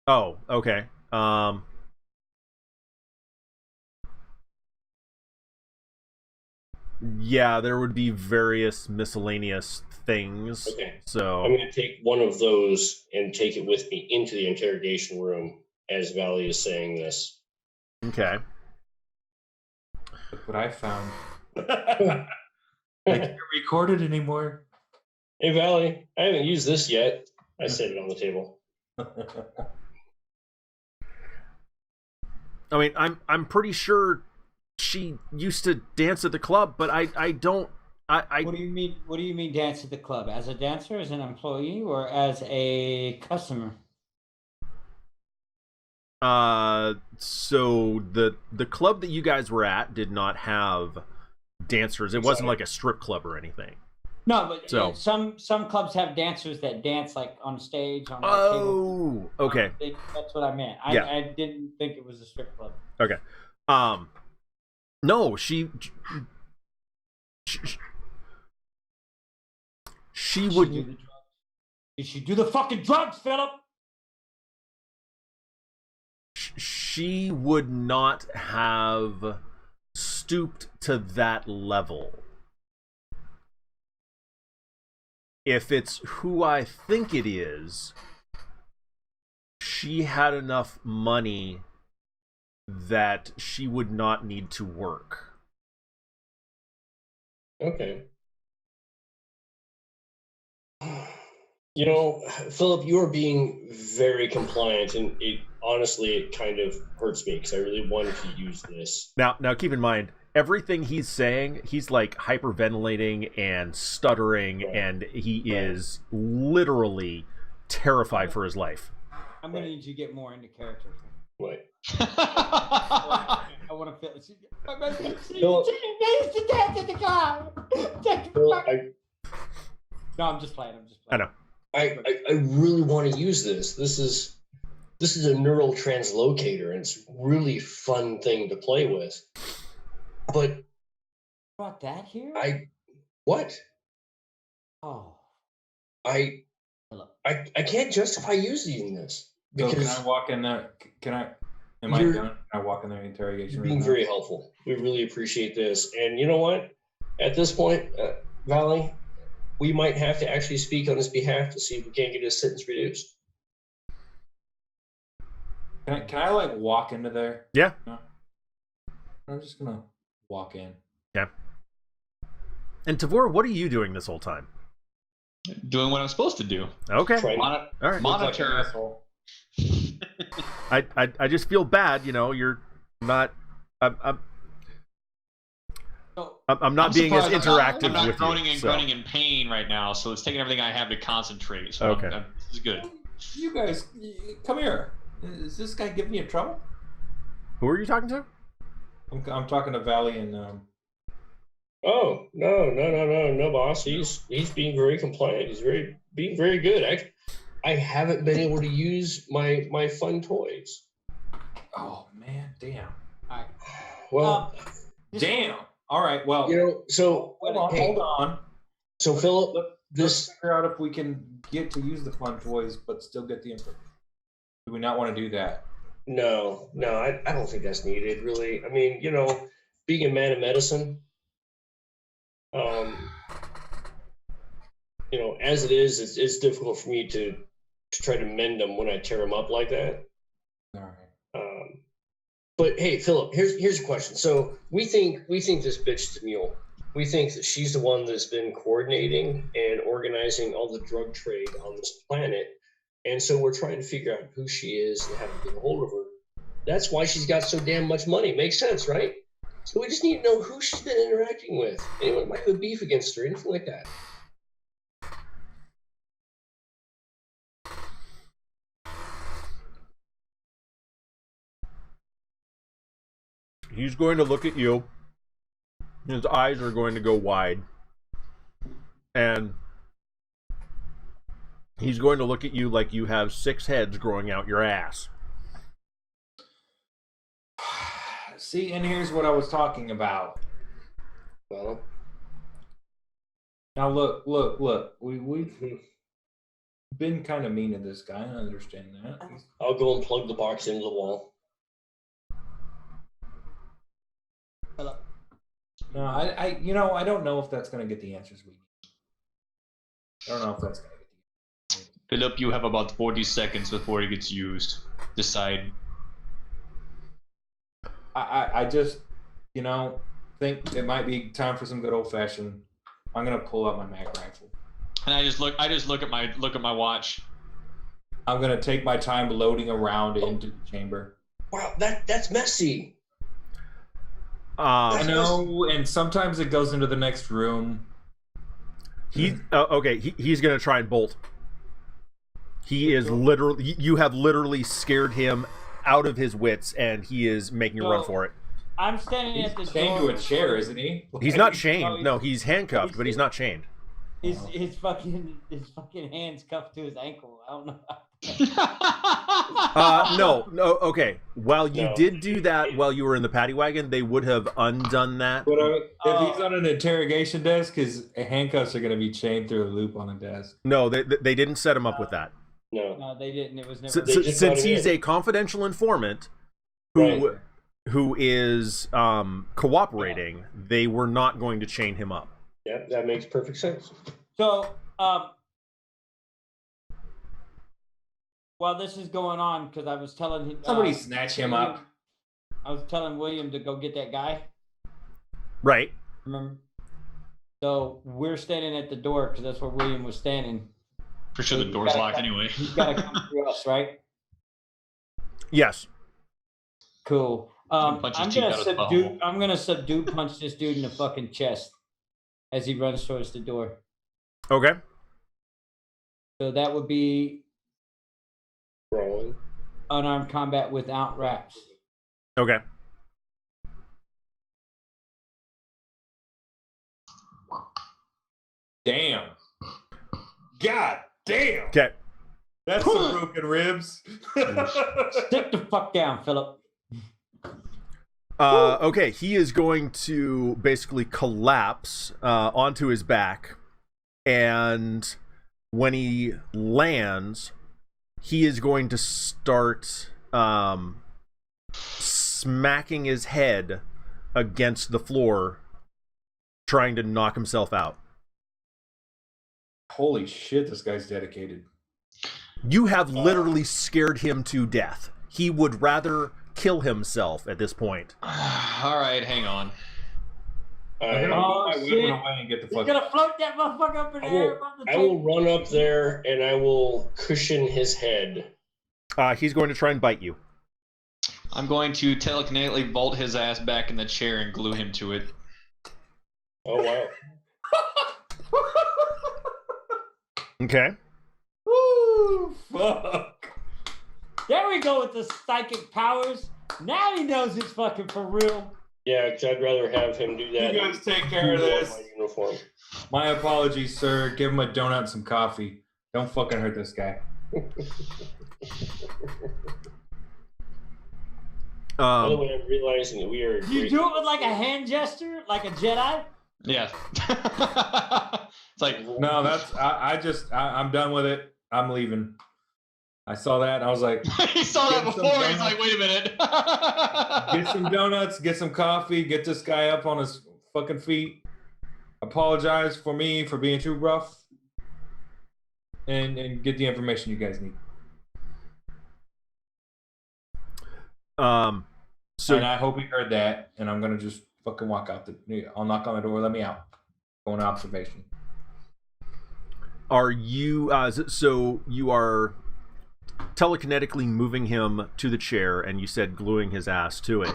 Oh, okay. Yeah, there would be various miscellaneous things. Okay. So I'm going to take one of those and take it with me into the interrogation room as Valley is saying this. Okay. Look what I found. I can't record it anymore. Hey, Valley, I haven't used this yet. I set it on the table. I mean, I'm pretty sure she used to dance at the club, but I don't. What do you mean? What do you mean dance at the club? As a dancer, as an employee, or as a customer? So the club that you guys were at did not have dancers. It wasn't like a strip club or anything. No, but So some clubs have dancers that dance like on stage on. Oh, okay. That's what I meant. Yeah. I didn't think it was a strip club. Okay. No, she would. Did she do the fucking drugs, Philip? She would not have stooped to that level. If it's who I think it is, she had enough money that she would not need to work. Okay. You know, Philip, you are being very compliant, and honestly, it kind of hurts me because I really wanted to use this. Now, keep in mind, everything he's saying, he's like hyperventilating and stuttering, Right. and he is literally terrified for his life. I'm gonna need you to get more into character. Right. I want to feel. Phil, No, I'm just playing. I know. I really want to use this. This is a neural translocator, and it's a really fun thing to play with. But Brought that here? what? Oh. I can't justify using this So because can I walk in there? Am I done? Can I walk in there interrogation room? being now? very helpful. We really appreciate this. And you know what? At this point, Valley, we might have to actually speak on his behalf to see if we can't get his sentence reduced. Can I like walk into there? Yeah. No? I'm just gonna walk in. Yeah. And Tavor, what are you doing this whole time? Doing what I'm supposed to do. Okay. Trying to- All right. Monitor. Like an asshole. I just feel bad, you're not. I'm not being as surprised interactive I'm not with groaning you. and so. groaning in pain right now, so it's taking everything I have to concentrate. So Okay. this is good. You guys, come here. Is this guy giving you trouble? Who are you talking to? I'm talking to Valley and Oh, no, boss. He's being very compliant. He's being very good. I haven't been able to use my fun toys. oh man, damn. All right. Well, Damn. All right. Well, so hold on. So Philip, Let's figure out if we can get to use the fun toys, but still get the information. Do we not want to do that? No, I don't think that's needed, really. I mean, being a man of medicine, as it is, it's difficult for me to try to mend them when I tear them up like that. All right. But hey, Philip, here's a question. So we think this bitch is a mule. We think that she's the one that's been coordinating and organizing all the drug trade on this planet. And so we're trying to figure out who she is and how to get a hold of her. That's why she's got so damn much money. Makes sense, right? So we just need to know who she's been interacting with. Anyone might have a beef against her, anything like that. He's going to look at you. His eyes are going to go wide. And he's going to look at you like you have 6 heads growing out your ass. See, and here's what I was talking about. Well, Now look. We've been kind of mean to this guy. I understand that. I'll go and plug the box into the wall. Hello. No, I don't know if that's going to get the answers we need. I don't know if that's going to get the answers. Philip, you have about 40 seconds before it gets used. Decide. I just, think it might be time for some good old fashioned. I'm gonna pull out my mag rifle. And I just look at my watch. I'm gonna take my time loading a round into the chamber. Wow, that's messy. I know, and sometimes it goes into the next room. He's going to try and bolt. He is literally. You have literally scared him out of his wits, and he is making a run for it. I'm standing at the He's chained door. to a chair, isn't he? He's not chained. No, he's handcuffed, but he's not chained. His fucking hands cuffed to his ankle. I don't know. No. Okay. While you did do that while you were in the paddy wagon, they would have undone that. But if he's on an interrogation desk, his handcuffs are going to be chained through a loop on the desk. No, they didn't set him up with that. No, they didn't. It was never. Since he's a confidential informant who is cooperating, they were not going to chain him up. Yeah, that makes perfect sense. So, while this is going on, because I was telling him, Somebody snatch him up. I was telling William to go get that guy. Right. Remember? So we're standing at the door because that's where William was standing. For sure the door's locked anyway. He's got to come through us, right? Yes. Cool. I'm punches teeth out his butthole. gonna subdue punch this dude in the fucking chest as he runs towards the door. Okay. So that would be Rolling. unarmed combat without wraps. Okay. Damn. God damn. Okay. That's some broken ribs. Sit the fuck down, Philip. Okay, he is going to basically collapse onto his back, and when he lands, he is going to start smacking his head against the floor, trying to knock himself out. Holy shit, this guy's dedicated. You have literally scared him to death. He would rather kill himself at this point. All right, hang on. I'm gonna Oh, put my shit. weapon away and get the He's fuck. gonna float that motherfucker up in the air above the I will table. run up there and I will cushion his head. He's going to try and bite you. I'm going to telekinetically bolt his ass back in the chair and glue him to it. Oh wow. Okay. Ooh, fuck. There we go with the psychic powers. Now he knows it's fucking for real. Yeah, because I'd rather have him do that. You guys take care of than this. my uniform. My apologies, sir. Give him a donut and some coffee. Don't fucking hurt this guy. By the way, I'm realizing that we are. You do it with like a hand gesture, like a Jedi? Yeah. It's like, No, I'm done with it. I'm leaving. I saw that and I was like, he saw that Get some before. He's donuts. like, wait a minute. get some donuts, get some coffee, get this guy up on his fucking feet. Apologize for me for being too rough. And get the information you guys need. So And I hope he heard that, and I'm gonna just fucking walk out I'll knock on the door, let me out. Go on observation. are you so you are telekinetically moving him to the chair, and you said gluing his ass to it.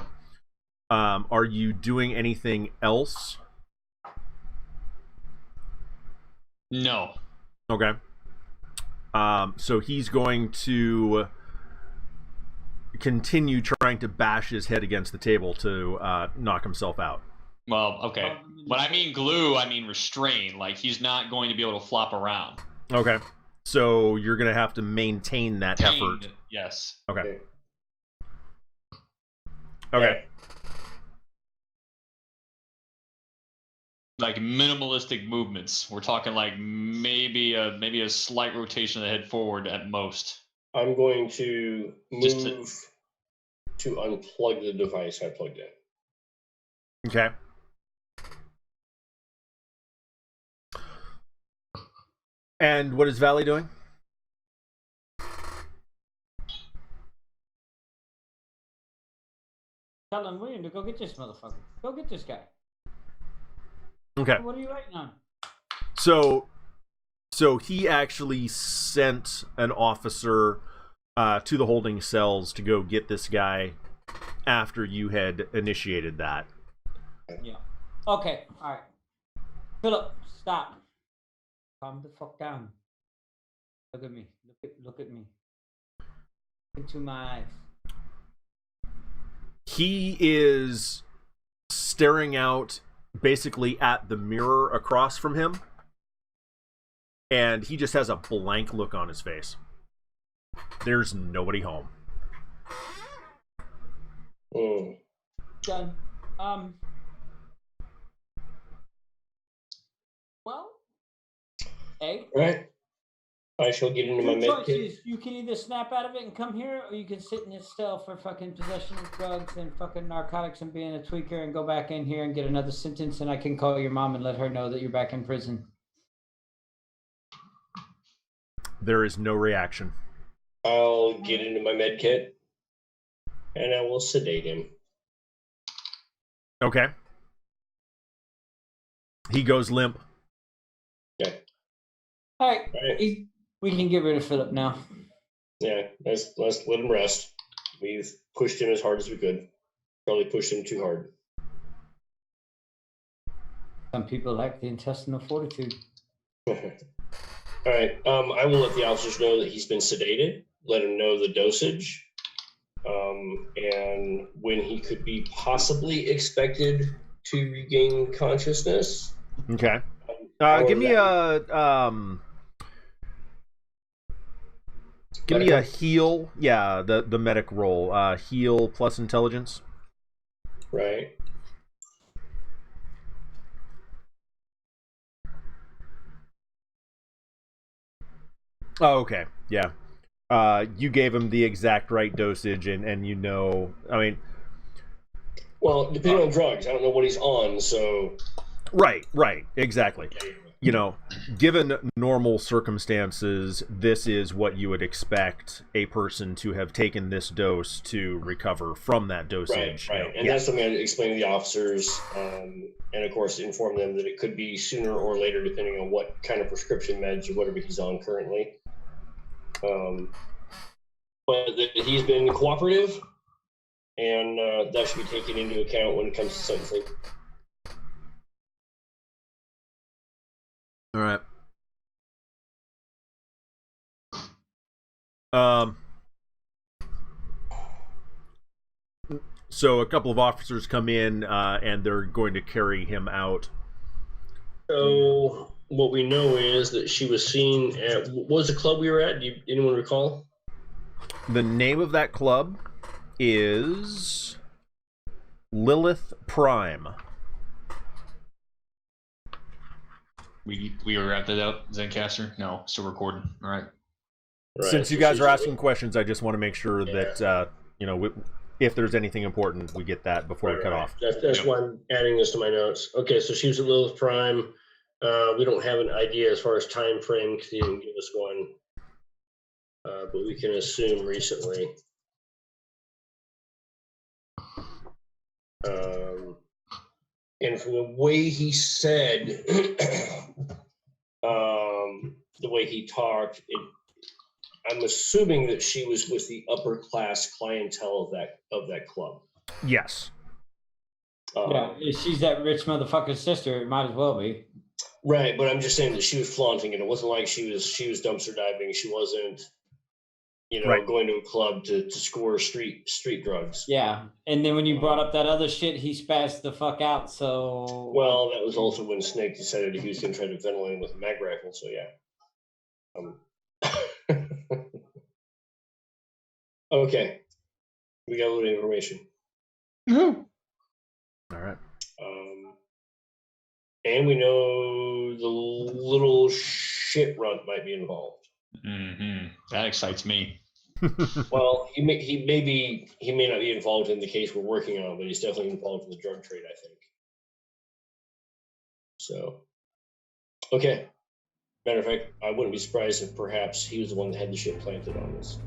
Are you doing anything else? No. Okay. So he's going to continue trying to bash his head against the table to knock himself out. Well, okay. When I mean glue, I mean restrain. Like, he's not going to be able to flop around. Okay. So you're going to have to maintain that effort. Tamed, yes. Okay. Okay. Like minimalistic movements. We're talking like maybe a slight rotation of the head forward at most. I'm going to Just move to unplug the device I plugged in. Okay. And what is Valley doing? Telling William to go get this motherfucker. Go get this guy. Okay. What are you waiting on? So he actually sent an officer to the holding cells to go get this guy after you had initiated that. Yeah. Okay. All right. Philip, stop. Calm the fuck down. Look at me. Look at me. Into my eyes. He is staring out basically at the mirror across from him, and he just has a blank look on his face. There's nobody home. Done. Well, hey. Right. I shall get into my Two med kit. choices. You can either snap out of it and come here, or you can sit in this cell for fucking possession of drugs and fucking narcotics and being a tweaker and go back in here and get another sentence, and I can call your mom and let her know that you're back in prison. There is no reaction. I'll get into my med kit and I will sedate him. Okay. He goes limp. Okay. All right. All right. We can get rid of Philip now. Yeah, let's let him rest. We've pushed him as hard as we could. Probably pushed him too hard. Some people lack the intestinal fortitude. All right. I will let the officers know that he's been sedated. Let him know the dosage, and when he could be possibly expected to regain consciousness. Okay. Give me a heal. Yeah, the medic roll. Heal plus intelligence. Right. Oh, okay. Yeah. You gave him the exact right dosage, and you know, I mean... Well, depending on drugs, I don't know what he's on, so... Right, exactly. You know, given normal circumstances, this is what you would expect a person to have taken this dose to recover from that dosage. Right. You know, And that's something I explain to the officers, and of course inform them that it could be sooner or later, depending on what kind of prescription meds or whatever he's on currently. But that he's been cooperative, and that should be taken into account when it comes to sentencing. All right. So a couple of officers come in, and they're going to carry him out. So what we know is that she was seen at, what was the club we were at? Anyone recall? The name of that club is Lilith Prime. We wrapped that up, Zencaster? No, still recording. All right. Since you guys are asking questions, I just want to make sure that, you know, if there's anything important, we get that before we cut off. That's why I'm adding this to my notes. Okay, so she was at Lilith Prime. We don't have an idea as far as time frame because he didn't give us one, but we can assume recently. And from the way he said, the way he talked, I'm assuming that she was with the upper class clientele of that club. Yes. Yeah, if she's that rich motherfucker's sister, it might as well be. Right, but I'm just saying that she was flaunting it. It wasn't like she was dumpster diving. She wasn't, you know, going to a club to score street drugs. Yeah, and then when you brought up that other shit, he spazzed the fuck out. So well, that was also when Snake decided he was going to try to ventilate him with a mag rifle. So yeah. Okay, we got a little information. Mm-hmm. All right. And we know the little shit runt might be involved. Mm-hmm. That excites me. Well, he may not be involved in the case we're working on, but he's definitely involved in the drug trade, I think. So, okay. Matter of fact, I wouldn't be surprised if perhaps he was the one that had the shit planted on us.